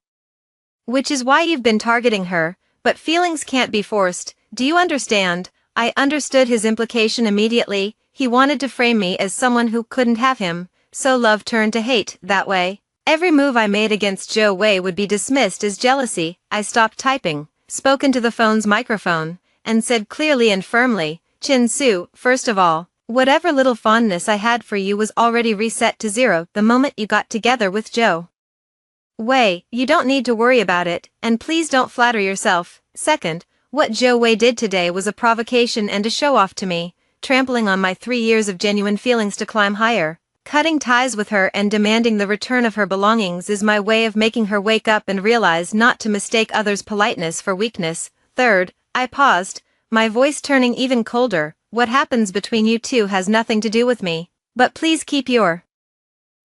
Which is why you've been targeting her, but feelings can't be forced, do you understand? I understood his implication immediately. He wanted to frame me as someone who couldn't have him, so love turned to hate that way. Every move I made against Zhou Wei would be dismissed as jealousy. I stopped typing, spoke into the phone's microphone, and said clearly and firmly, Qin Su, first of all, whatever little fondness I had for you was already reset to zero the moment you got together with Zhou Wei. You don't need to worry about it, and please don't flatter yourself. Second, what Zhou Wei did today was a provocation and a show-off to me, trampling on my 3 years of genuine feelings to climb higher. Cutting ties with her and demanding the return of her belongings is my way of making her wake up and realize not to mistake others' politeness for weakness. Third, I paused, my voice turning even colder. What happens between you two has nothing to do with me, but please keep your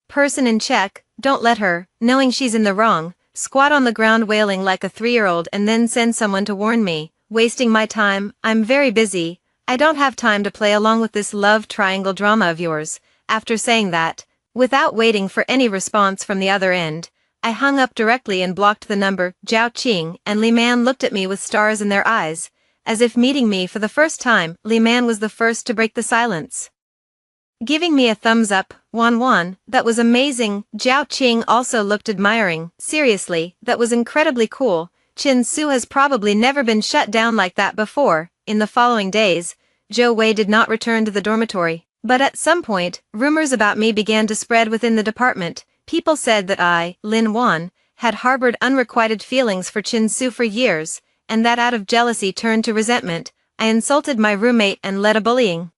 person in check. Don't let her, knowing she's in the wrong, squat on the ground wailing like a 3-year-old and then send someone to warn me. Wasting my time. I'm very busy. I don't have time to play along with this love triangle drama of yours. After saying that, without waiting for any response from the other end, I hung up directly and blocked the number. Zhao Qing and Li Man looked at me with stars in their eyes, as if meeting me for the first time. Li Man was the first to break the silence, giving me a thumbs up. Wan, that was amazing. Zhao Qing also looked admiring. Seriously, that was incredibly cool. Qin Su has probably never been shut down like that before. In the following days, Zhou Wei did not return to the dormitory. But at some point, rumors about me began to spread within the department. People said that I, Lin Wan, had harbored unrequited feelings for Qin Su for years, and that out of jealousy turned to resentment, I insulted my roommate and led a bullying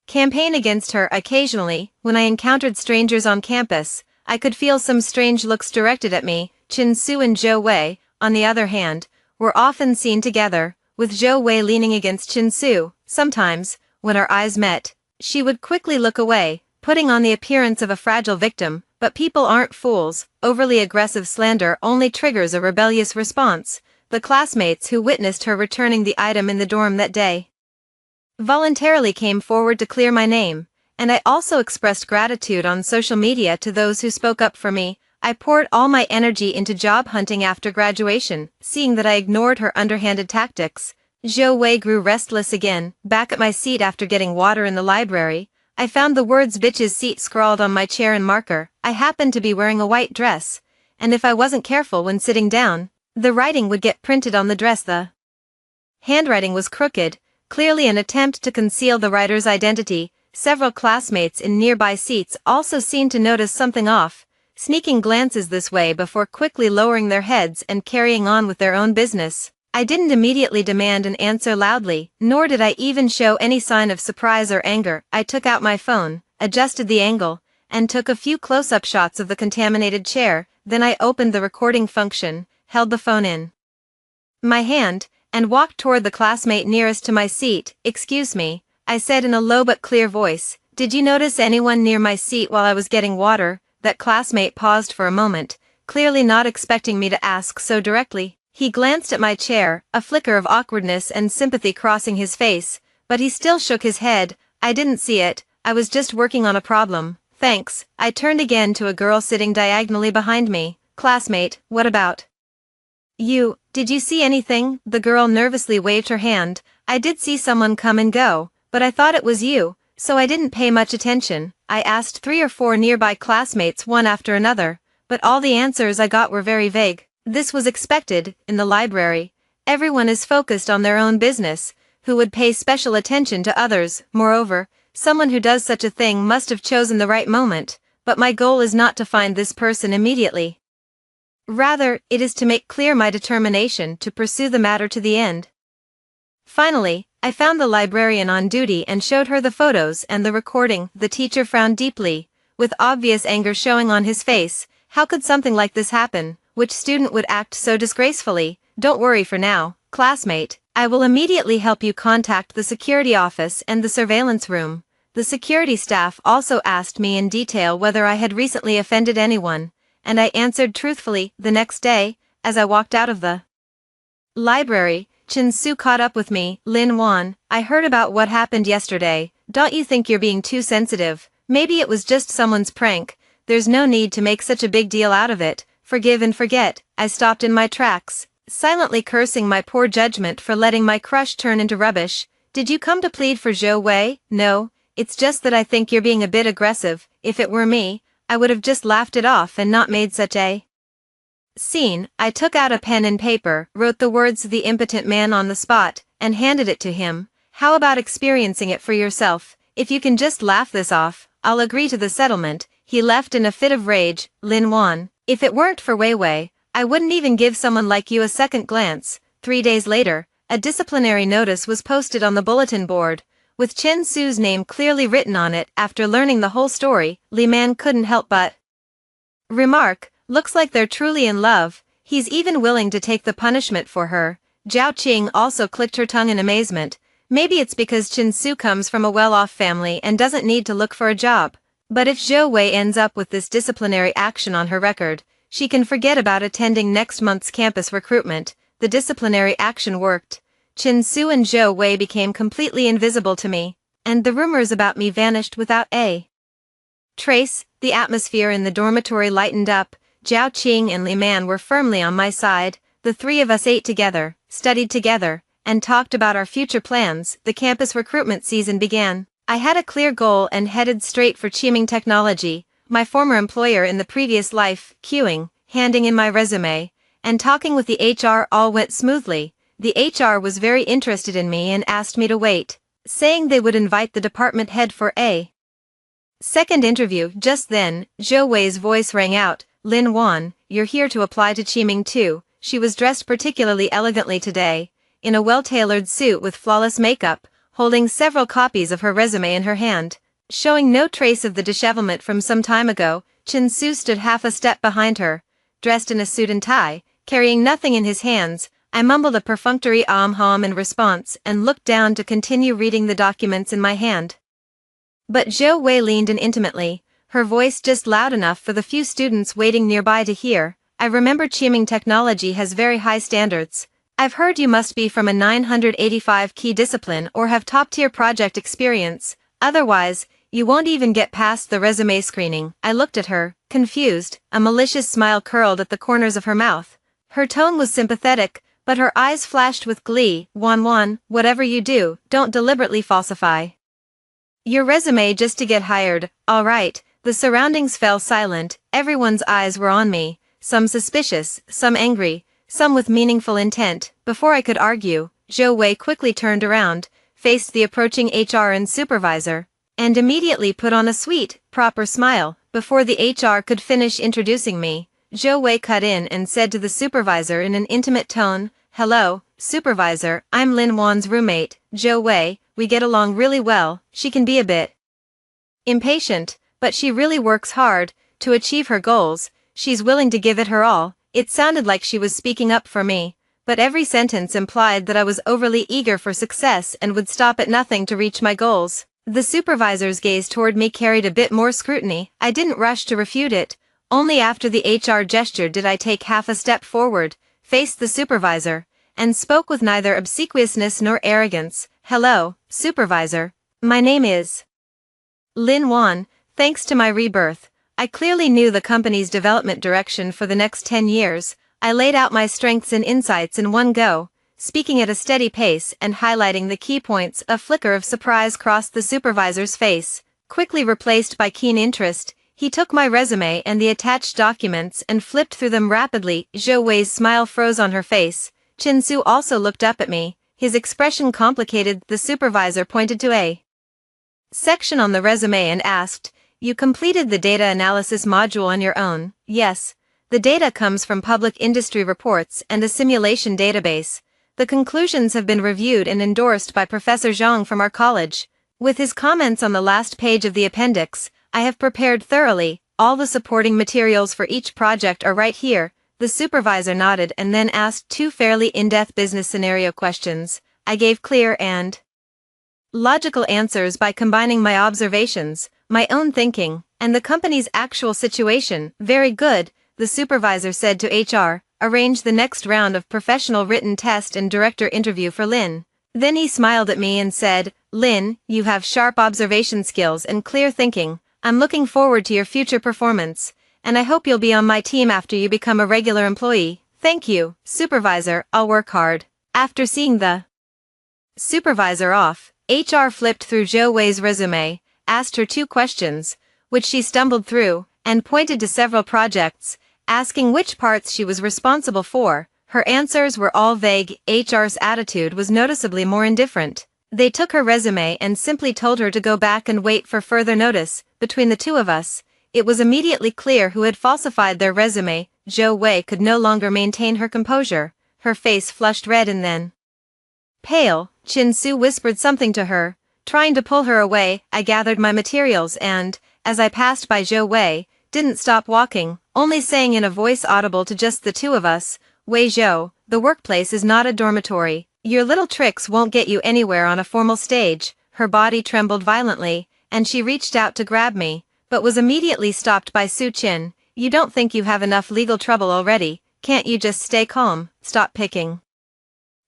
campaign against her. Occasionally, when I encountered strangers on campus, I could feel some strange looks directed at me. Qin Su and Zhou Wei, on the other hand, were often seen together, with Zhou Wei leaning against Qin Su. Sometimes, when our eyes met, she would quickly look away, putting on the appearance of a fragile victim. But people aren't fools. Overly aggressive slander only triggers a rebellious response. The classmates who witnessed her returning the item in the dorm that day voluntarily came forward to clear my name, and I also expressed gratitude on social media to those who spoke up for me. I poured all my energy into job hunting after graduation. Seeing that I ignored her underhanded tactics, Zhou Wei grew restless again. Back at my seat after getting water in the library, I found the words "bitch's seat" scrawled on my chair in marker. I happened to be wearing a white dress, and if I wasn't careful when sitting down, the writing would get printed on the dress. The handwriting was crooked, clearly an attempt to conceal the writer's identity. Several classmates in nearby seats also seemed to notice something off, sneaking glances this way before quickly lowering their heads and carrying on with their own business. I didn't immediately demand an answer loudly, nor did I even show any sign of surprise or anger. I took out my phone, adjusted the angle, and took a few close-up shots of the contaminated chair. Then I opened the recording function, held the phone in my hand, and walked toward the classmate nearest to my seat. "Excuse me," I said in a low but clear voice. "Did you notice anyone near my seat while I was getting water?" That classmate paused for a moment, clearly not expecting me to ask so directly. He glanced at my chair, a flicker of awkwardness and sympathy crossing his face, but he still shook his head. "I didn't see it, I was just working on a problem, thanks." I turned again to a girl sitting diagonally behind me. "Classmate, what about you? Did you see anything?" The girl nervously waved her hand. "I did see someone come and go, but I thought it was you, so I didn't pay much attention." I asked 3 or 4 nearby classmates one after another, but all the answers I got were very vague. This was expected. In the library, everyone is focused on their own business. Who would pay special attention to others? Moreover, someone who does such a thing must have chosen the right moment, but my goal is not to find this person immediately. Rather, it is to make clear my determination to pursue the matter to the end. Finally, I found the librarian on duty and showed her the photos and the recording. The teacher frowned deeply, with obvious anger showing on his face. How could something like this happen? Which student would act so disgracefully? Don't worry for now, classmate. I will immediately help you contact the security office and the surveillance room. The security staff also asked me in detail whether I had recently offended anyone, and I answered truthfully. The next day, as I walked out of the library, Chin-Su caught up with me. Lin Wan, I heard about what happened yesterday. Don't you think you're being too sensitive? Maybe it was just someone's prank. There's no need to make such a big deal out of it. Forgive and forget. I stopped in my tracks, silently cursing my poor judgment for letting my crush turn into rubbish. Did you come to plead for Zhou Wei? No, it's just that I think you're being a bit aggressive. If it were me, I would have just laughed it off and not made such a scene. I took out a pen and paper, wrote the words "the impotent man" on the spot, and handed it to him. How about experiencing it for yourself? If you can just laugh this off, I'll agree to the settlement. He left in a fit of rage. Lin Wan, if it weren't for Wei Wei, I wouldn't even give someone like you a second glance. 3 days later, a disciplinary notice was posted on the bulletin board, with Chin-Su's name clearly written on it. After learning the whole story, Li Man couldn't help but remark, looks like they're truly in love. He's even willing to take the punishment for her. Zhao Qing also clicked her tongue in amazement. Maybe it's because Chin-Su comes from a well-off family and doesn't need to look for a job. But if Zhou Wei ends up with this disciplinary action on her record, she can forget about attending next month's campus recruitment. The disciplinary action worked. Chin-Su and Zhou Wei became completely invisible to me, and the rumors about me vanished without a trace. The atmosphere in the dormitory lightened up. Zhao Qing and Li Man were firmly on my side. The 3 of us ate together, studied together, and talked about our future plans. The campus recruitment season began. I had a clear goal and headed straight for Qiming Technology, my former employer in the previous life. Queuing, handing in my resume, and talking with the HR all went smoothly. The HR was very interested in me and asked me to wait, saying they would invite the department head for a second interview. Just then, Zhou Wei's voice rang out. Lin Wan, you're here to apply to Qiming too. She was dressed particularly elegantly today, in a well-tailored suit with flawless makeup, holding several copies of her resume in her hand, showing no trace of the dishevelment from some time ago. Chin-Su stood half a step behind her, dressed in a suit and tie, carrying nothing in his hands. I mumbled a perfunctory hum in response and looked down to continue reading the documents in my hand. But Zhou Wei leaned in intimately, her voice just loud enough for the few students waiting nearby to hear. I remember Qiming Technology has very high standards. I've heard you must be from a 985 key discipline or have top-tier project experience, otherwise, you won't even get past the resume screening. I looked at her, confused, a malicious smile curled at the corners of her mouth. Her tone was sympathetic, but her eyes flashed with glee. Wan, whatever you do, don't deliberately falsify your resume just to get hired. All right. The surroundings fell silent. Everyone's eyes were on me, some suspicious, some angry, some with meaningful intent. Before I could argue, Zhou Wei quickly turned around, faced the approaching HR and supervisor, and immediately put on a sweet, proper smile. Before the HR could finish introducing me, Zhou Wei cut in and said to the supervisor in an intimate tone, "Hello, supervisor, I'm Lin Wan's roommate, Zhou Wei. We get along really well. She can be a bit impatient, but she really works hard to achieve her goals. She's willing to give it her all." It sounded like she was speaking up for me, but every sentence implied that I was overly eager for success and would stop at nothing to reach my goals. The supervisor's gaze toward me carried a bit more scrutiny. I didn't rush to refute it. Only after the HR gestured did I take half a step forward, faced the supervisor, and spoke with neither obsequiousness nor arrogance. "Hello, supervisor. My name is Lin Wan. Thanks to my rebirth, I clearly knew the company's development direction for the next 10 years. I laid out my strengths and insights in one go, speaking at a steady pace and highlighting the key points. A flicker of surprise crossed the supervisor's face, quickly replaced by keen interest. He took my resume and the attached documents and flipped through them rapidly. Zhou Wei's smile froze on her face. Chin-Su also looked up at me, his expression complicated. The supervisor pointed to a section on the resume and asked, "You completed the data analysis module on your own?" "Yes. The data comes from public industry reports and a simulation database. The conclusions have been reviewed and endorsed by Professor Zhang from our college. With his comments on the last page of the appendix, I have prepared thoroughly. All the supporting materials for each project are right here." The supervisor nodded and then asked 2 fairly in-depth business scenario questions. I gave clear and logical answers by combining my observations, my own thinking, and the company's actual situation. "Very good," the supervisor said to HR. arrange the next round of professional written test and director interview for Lynn. Then he smiled at me and said, "Lynn, you have sharp observation skills and clear thinking. I'm looking forward to your future performance, and I hope you'll be on my team after you become a regular employee. Thank you, supervisor, I'll work hard." After seeing the supervisor off, HR flipped through Zhou Wei's resume, asked her 2 questions, which she stumbled through, and pointed to several projects, asking which parts she was responsible for. Her answers were all vague. HR's attitude was noticeably more indifferent. They took her resume and simply told her to go back and wait for further notice. Between the 2 of us, it was immediately clear who had falsified their resume. Zhou Wei could no longer maintain her composure. Her face flushed red and then pale. Chin Su whispered something to her, trying to pull her away. I gathered my materials and, as I passed by Zhou Wei, didn't stop walking, only saying in a voice audible to just the 2 of us, "Wei Zhou, the workplace is not a dormitory. Your little tricks won't get you anywhere on a formal stage." Her body trembled violently, and she reached out to grab me, but was immediately stopped by Su Qin. "You don't think you have enough legal trouble already? Can't you just stay calm? Stop picking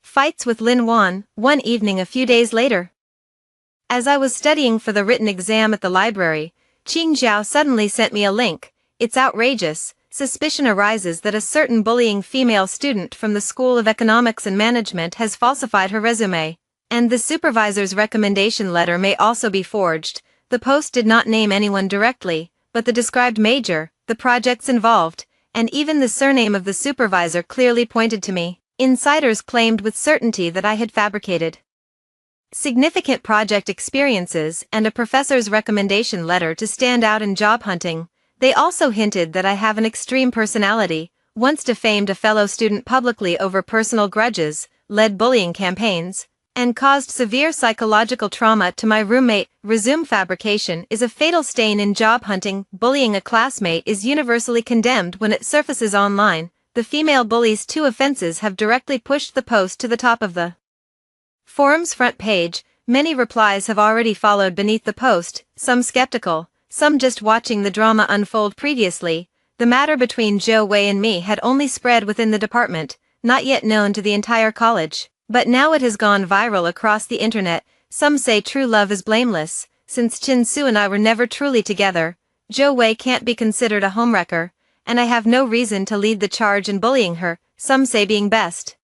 fights with Lin Wan." One evening a few days later, as I was studying for the written exam at the library, Qing Zhao suddenly sent me a link. "It's outrageous. Suspicion arises that a certain bullying female student from the School of Economics and Management has falsified her resume, and the supervisor's recommendation letter may also be forged." The post did not name anyone directly, but the described major, the projects involved, and even the surname of the supervisor clearly pointed to me. Insiders claimed with certainty that I had fabricated significant project experiences and a professor's recommendation letter to stand out in job hunting. They also hinted that I have an extreme personality, once defamed a fellow student publicly over personal grudges, led bullying campaigns, and caused severe psychological trauma to my roommate. Resume fabrication is a fatal stain in job hunting. Bullying a classmate is universally condemned when it surfaces online. The female bully's 2 offenses have directly pushed the post to the top of the forum's front page. Many replies have already followed beneath the post, some skeptical, some just watching the drama unfold. Previously, the matter between Zhou Wei and me had only spread within the department, not yet known to the entire college. But now it has gone viral across the internet. Some say true love is blameless. Since Chin Su and I were never truly together, Zhou Wei can't be considered a homewrecker, and I have no reason to lead the charge in bullying her. Some say being best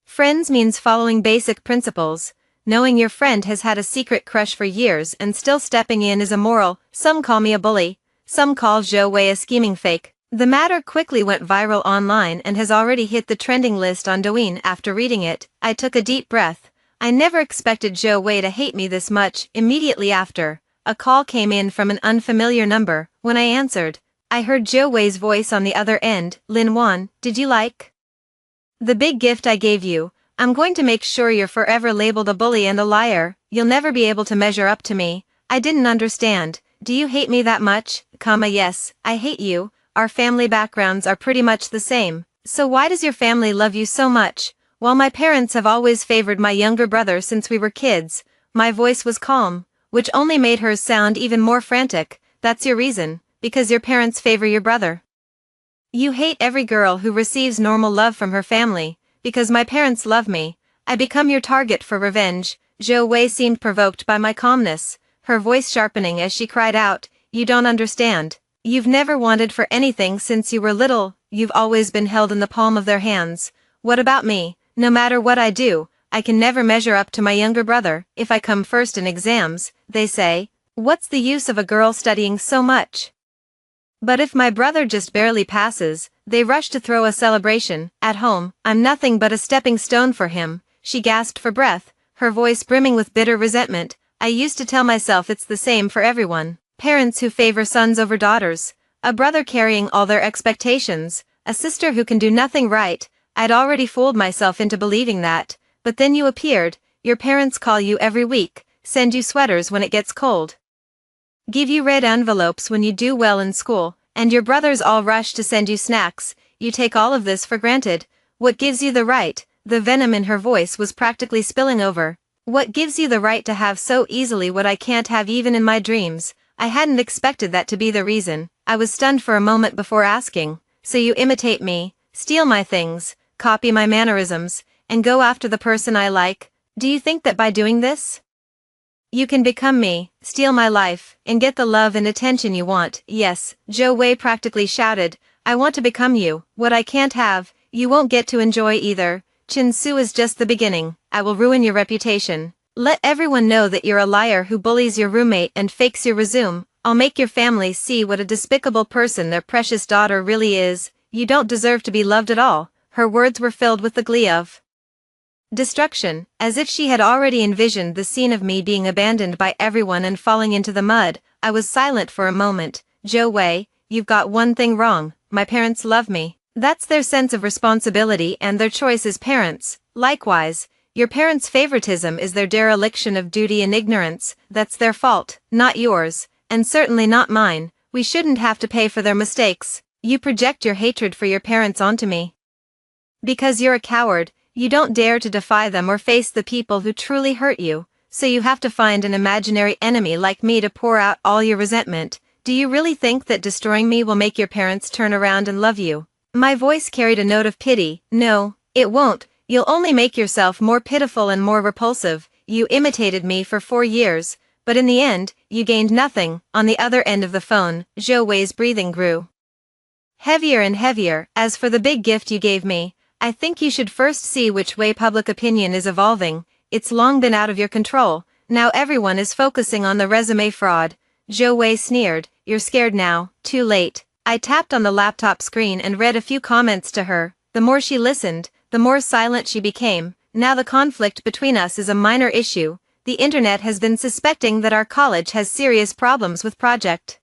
friends means following basic principles. Knowing your friend has had a secret crush for years and still stepping in is immoral. Some call me a bully, some call Zhou Wei a scheming fake. The matter quickly went viral online and has already hit the trending list on Douyin. After reading it, I took a deep breath. I never expected Zhou Wei to hate me this much. Immediately after, a call came in from an unfamiliar number. When I answered, I heard Zhou Wei's voice on the other end. "Lin Wan, did you like the big gift I gave you? I'm going to make sure you're forever labeled a bully and a liar. You'll never be able to measure up to me." I didn't understand. "Do you hate me that much?" Yes, I hate you. Our family backgrounds are pretty much the same. "So why does your family love you so much?" "Well, my parents have always favored my younger brother since we were kids." My voice was calm, which only made hers sound even more frantic. "That's your reason, because your parents favor your brother. You hate every girl who receives normal love from her family. Because my parents love me, I become your target for revenge." Zhou Wei seemed provoked by my calmness, her voice sharpening as she cried out, "You don't understand. You've never wanted for anything since you were little. You've always been held in the palm of their hands. What about me? No matter what I do, I can never measure up to my younger brother. If I come first in exams, they say, what's the use of a girl studying so much? But if my brother just barely passes, they rush to throw a celebration. At home, I'm nothing but a stepping stone for him." She gasped for breath, her voice brimming with bitter resentment. "I used to tell myself it's the same for everyone. Parents who favor sons over daughters, a brother carrying all their expectations, a sister who can do nothing right. I'd already fooled myself into believing that, but then you appeared. Your parents call you every week, send you sweaters when it gets cold, give you red envelopes when you do well in school, and your brothers all rush to send you snacks. You take all of this for granted. What gives you the right?" The venom in her voice was practically spilling over. "What gives you the right to have so easily what I can't have even in my dreams?" I hadn't expected that to be the reason. I was stunned for a moment before asking, "So you imitate me? steal my things, copy my mannerisms, and go after the person I like? Do you think that by doing this, you can become me, steal my life, and get the love and attention you want? Yes, Zhou Wei practically shouted, I want to become you. What I can't have, you won't get to enjoy either. Qin Su is just the beginning. I will ruin your reputation. Let everyone know that you're a liar who bullies your roommate and fakes your resume. I'll make your family see what a despicable person their precious daughter really is. You don't deserve to be loved at all. Her words were filled with the glee of destruction, as if she had already envisioned the scene of me being abandoned by everyone and falling into the mud. I was silent for a moment. Zhou Wei, you've got one thing wrong. My parents love me. That's their sense of responsibility and their choice as parents. Likewise, your parents' favoritism is their dereliction of duty and ignorance. That's their fault, not yours, and certainly not mine. We shouldn't have to pay for their mistakes. You project your hatred for your parents onto me because you're a coward. You don't dare to defy them or face the people who truly hurt you, so you have to find an imaginary enemy like me to pour out all your resentment. Do you really think that destroying me will make your parents turn around and love you? My voice carried a note of pity. No, it won't. You'll only make yourself more pitiful and more repulsive. You imitated me for 4 years, but in the end, you gained nothing. On the other end of the phone, Zhou Wei's breathing grew heavier and heavier. As for the big gift you gave me, I think you should first see which way public opinion is evolving. It's long been out of your control. Now everyone is focusing on the resume fraud. Zhou Wei sneered. You're scared now. Too late. I tapped on the laptop screen and read a few comments to her. The more she listened, the more silent she became. Now the conflict between us is a minor issue. The internet has been suspecting that our college has serious problems with project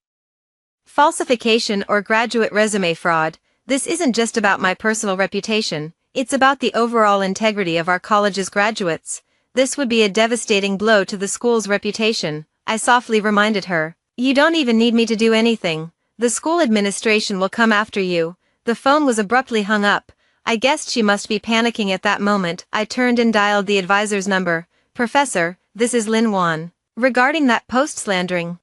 falsification or graduate resume fraud. This isn't just about my personal reputation, it's about the overall integrity of our college's graduates. This would be a devastating blow to the school's reputation. I softly reminded her. You don't even need me to do anything. The school administration will come after you. The phone was abruptly hung up. I guessed she must be panicking at that moment. I turned and dialed the advisor's number. Professor, this is Lin Wan. Regarding that post slandering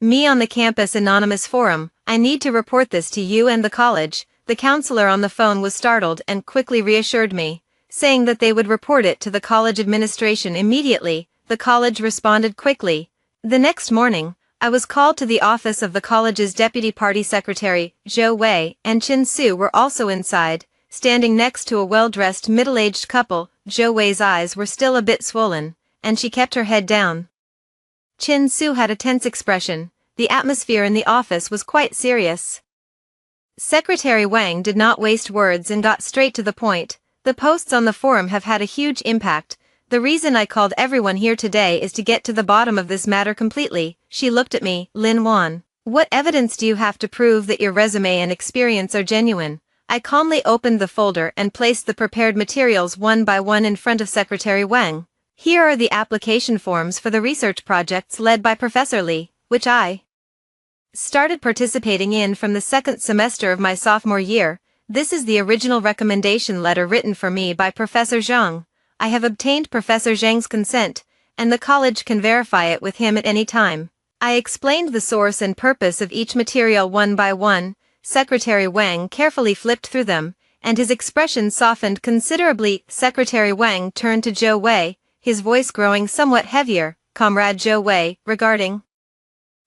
me on the campus anonymous forum, I need to report this to you and the college. The counselor on the phone was startled and quickly reassured me, saying that they would report it to the college administration immediately. The college responded quickly. The next morning, I was called to the office of the college's deputy party secretary. Zhou Wei and Qin Su were also inside, standing next to a well-dressed middle-aged couple. Zhou Wei's eyes were still a bit swollen, and she kept her head down. Qin Su had a tense expression. The atmosphere in the office was quite serious. Secretary Wang did not waste words and got straight to the point. The posts on the forum have had a huge impact. The reason I called everyone here today is to get to the bottom of this matter completely. She looked at me. Lin Wan, what evidence do you have to prove that your resume and experience are genuine? I calmly opened the folder and placed the prepared materials one by one in front of Secretary Wang. Here are the application forms for the research projects led by Professor Li, which I started participating in from the second semester of my sophomore year. This is the original recommendation letter written for me by Professor Zhang. I have obtained Professor Zhang's consent, and the college can verify it with him at any time. I explained the source and purpose of each material one by one. Secretary Wang carefully flipped through them, and his expression softened considerably. Secretary Wang turned to Zhou Wei, his voice growing somewhat heavier. Comrade Zhou Wei, regarding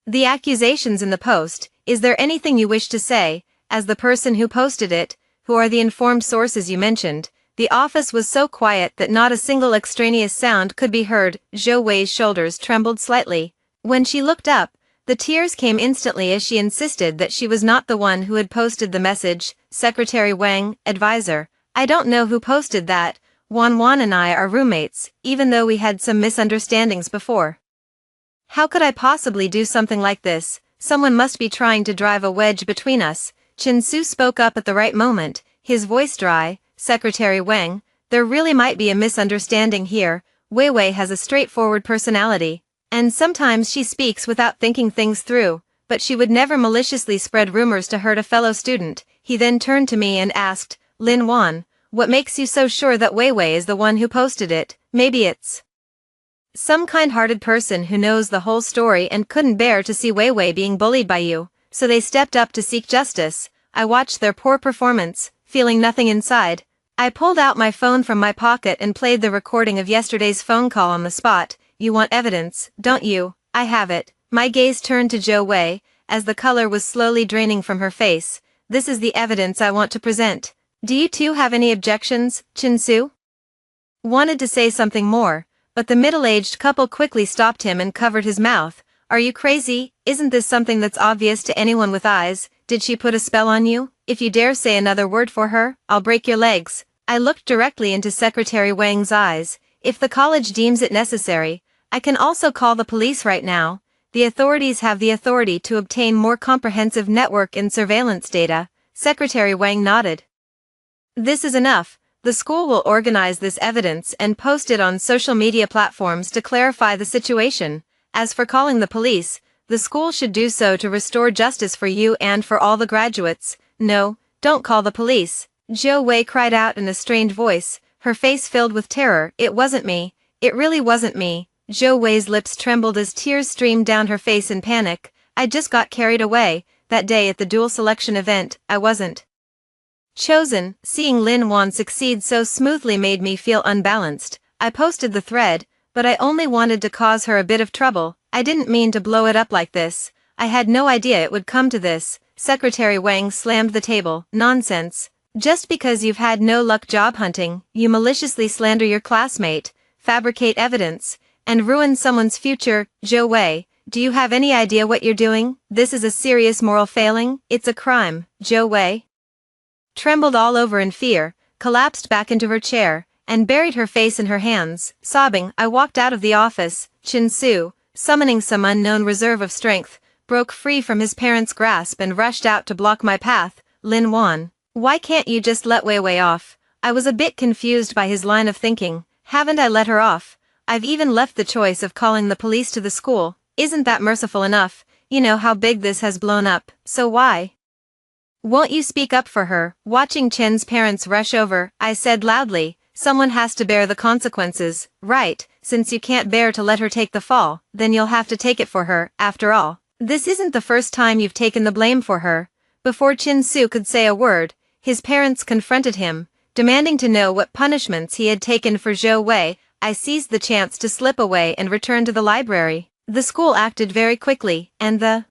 the accusations in the post, is there anything you wish to say? As the person who posted it, who are the informed sources you mentioned? The office was so quiet that not a single extraneous sound could be heard. Zhou Wei's shoulders trembled slightly. When she looked up, the tears came instantly as she insisted that she was not the one who had posted the message. Secretary Wang, advisor, I don't know who posted that. Wan and I are roommates, even though we had some misunderstandings before. How could I possibly do something like this? Someone must be trying to drive a wedge between us. Qin Su spoke up at the right moment, his voice dry. Secretary Wang, there really might be a misunderstanding here. Wei Wei has a straightforward personality, and sometimes she speaks without thinking things through, but she would never maliciously spread rumors to hurt a fellow student. He then turned to me and asked, Lin Wan, what makes you so sure that Wei Wei is the one who posted it? Maybe it's some kind-hearted person who knows the whole story and couldn't bear to see Wei Wei being bullied by you, so they stepped up to seek justice. I watched their poor performance, feeling nothing inside. I pulled out my phone from my pocket and played the recording of yesterday's phone call on the spot. You want evidence, don't you? I have it. My gaze turned to Zhou Wei, as the color was slowly draining from her face. This is the evidence I want to present. Do you two have any objections, Chin-Su? Wanted to say something more, but the middle-aged couple quickly stopped him and covered his mouth. Are you crazy? Isn't this something that's obvious to anyone with eyes? Did she put a spell on you? If you dare say another word for her, I'll break your legs. I looked directly into Secretary Wang's eyes. If the college deems it necessary, I can also call the police right now. The authorities have the authority to obtain more comprehensive network and surveillance data. Secretary Wang nodded. This is enough. The school will organize this evidence and post it on social media platforms to clarify the situation. As for calling the police, the school should do so to restore justice for you and for all the graduates. No, don't call the police. Zhou Wei cried out in a strained voice, her face filled with terror. It wasn't me. It really wasn't me. Zhou Wei's lips trembled as tears streamed down her face in panic. I just got carried away. That day at the dual selection event, I wasn't chosen. Seeing Lin Wan succeed so smoothly made me feel unbalanced. I posted the thread, but I only wanted to cause her a bit of trouble. I didn't mean to blow it up like this. I had no idea it would come to this. Secretary Wang slammed the table. Nonsense. Just because you've had no luck job hunting, you maliciously slander your classmate, fabricate evidence, and ruin someone's future. Zhou Wei, do you have any idea what you're doing? This is a serious moral failing. It's a crime. Zhou Wei trembled all over in fear, collapsed back into her chair, and buried her face in her hands. Sobbing, I walked out of the office. Chin-Su, summoning some unknown reserve of strength, broke free from his parents' grasp and rushed out to block my path. Lin Wan, why can't you just let Wei Wei off? I was a bit confused by his line of thinking. Haven't I let her off? I've even left the choice of calling the police to the school. Isn't that merciful enough? You know how big this has blown up, so why won't you speak up for her? Watching Chen's parents rush over, I said loudly, someone has to bear the consequences, right? Since you can't bear to let her take the fall, then you'll have to take it for her. After all, this isn't the first time you've taken the blame for her. Before Chin-Su could say a word, his parents confronted him, demanding to know what punishments he had taken for Zhou Wei. I seized the chance to slip away and return to the library. The school acted very quickly, and the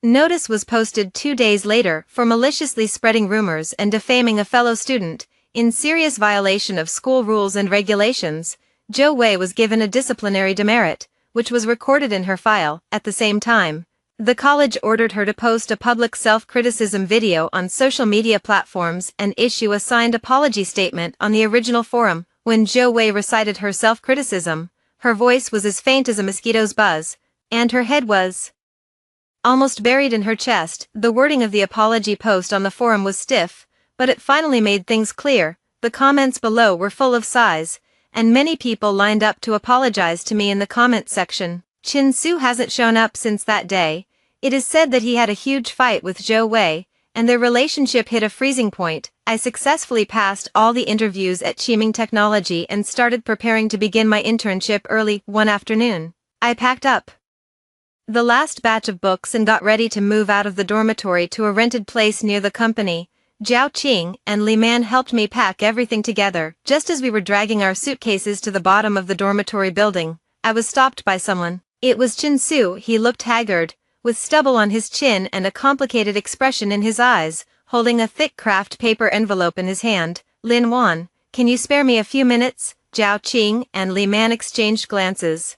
notice was posted 2 days later for maliciously spreading rumors and defaming a fellow student. In serious violation of school rules and regulations, Zhou Wei was given a disciplinary demerit, which was recorded in her file. At the same time, the college ordered her to post a public self-criticism video on social media platforms and issue a signed apology statement on the original forum. When Zhou Wei recited her self-criticism, her voice was as faint as a mosquito's buzz, and her head was almost buried in her chest. The wording of the apology post on the forum was stiff, but it finally made things clear. The comments below were full of sighs, and many people lined up to apologize to me in the comment section. Chin-Su hasn't shown up since that day. It is said that he had a huge fight with Zhou Wei, and their relationship hit a freezing point. I successfully passed all the interviews at Qiming Technology and started preparing to begin my internship early one afternoon. I packed up the last batch of books and got ready to move out of the dormitory to a rented place near the company. Zhao Qing and Li Man helped me pack everything together. Just as we were dragging our suitcases to the bottom of the dormitory building, I was stopped by someone. It was Chin-Su. He looked haggard, with stubble on his chin and a complicated expression in his eyes, holding a thick craft paper envelope in his hand. Lin Wan, can you spare me a few minutes? Zhao Qing and Li Man exchanged glances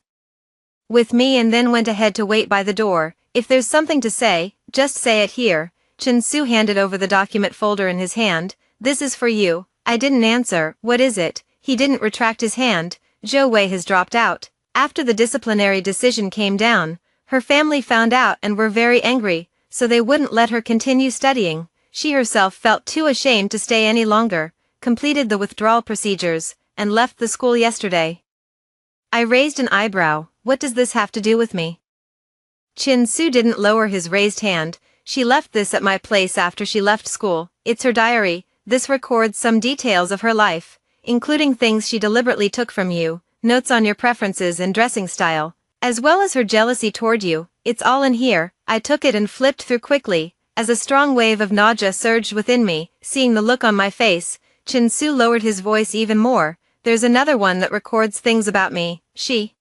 with me and then went ahead to wait by the door. If there's something to say, just say it here. Chin-Su handed over the document folder in his hand. This is for you. I didn't answer. What is it? He didn't retract his hand. Zhou Wei has dropped out. After the disciplinary decision came down, her family found out and were very angry, so they wouldn't let her continue studying. She herself felt too ashamed to stay any longer, completed the withdrawal procedures, and left the school yesterday. I raised an eyebrow. What does this have to do with me? Chin-Su didn't lower his raised hand. She left this at my place after she left school. It's her diary. This records some details of her life, including things she deliberately took from you, notes on your preferences and dressing style, as well as her jealousy toward you. It's all in here. I took it and flipped through quickly. As a strong wave of nausea surged within me, seeing the look on my face, Chin-Su lowered his voice even more. There's another one that records things about me. She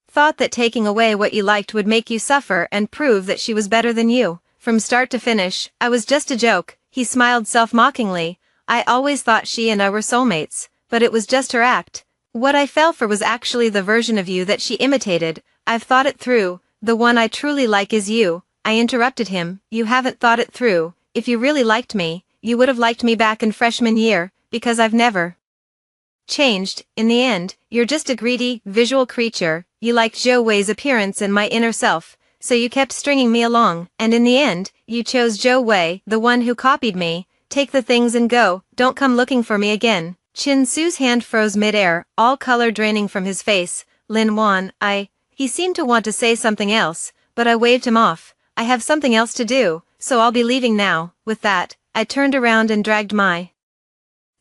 thought that taking away what you liked would make you suffer and prove that she was better than you. From start to finish, I was just a joke. He smiled self-mockingly. I always thought she and I were soulmates, but it was just her act. What I fell for was actually the version of you that she imitated. I've thought it through. The one I truly like is you. I interrupted him. You haven't thought it through. If you really liked me, you would have liked me back in freshman year, because I've never changed. In the end, you're just a greedy, visual creature. You liked Zhou Wei's appearance and my inner self, so you kept stringing me along, and in the end, you chose Zhou Wei, the one who copied me. Take the things and go, don't come looking for me again. Chin-Su's hand froze mid-air, all color draining from his face. Lin Wan, He seemed to want to say something else, but I waved him off. I have something else to do, so I'll be leaving now. With that, I turned around and dragged my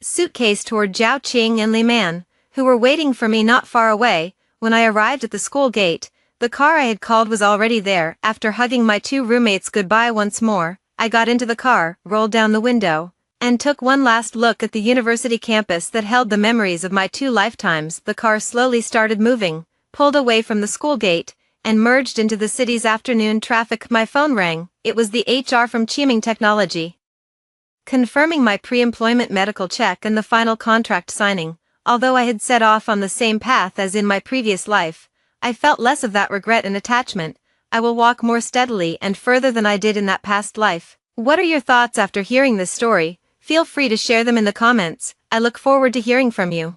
suitcase toward Zhao Qing and Li Man, who were waiting for me not far away. When I arrived at the school gate, the car I had called was already there. After hugging my two roommates goodbye once more, I got into the car, rolled down the window, and took one last look at the university campus that held the memories of my two lifetimes. The car slowly started moving, pulled away from the school gate, and merged into the city's afternoon traffic. My phone rang. It was the HR from Qiming Technology, confirming my pre-employment medical check and the final contract signing. Although I had set off on the same path as in my previous life, I felt less of that regret and attachment. I will walk more steadily and further than I did in that past life. What are your thoughts after hearing this story? Feel free to share them in the comments. I look forward to hearing from you.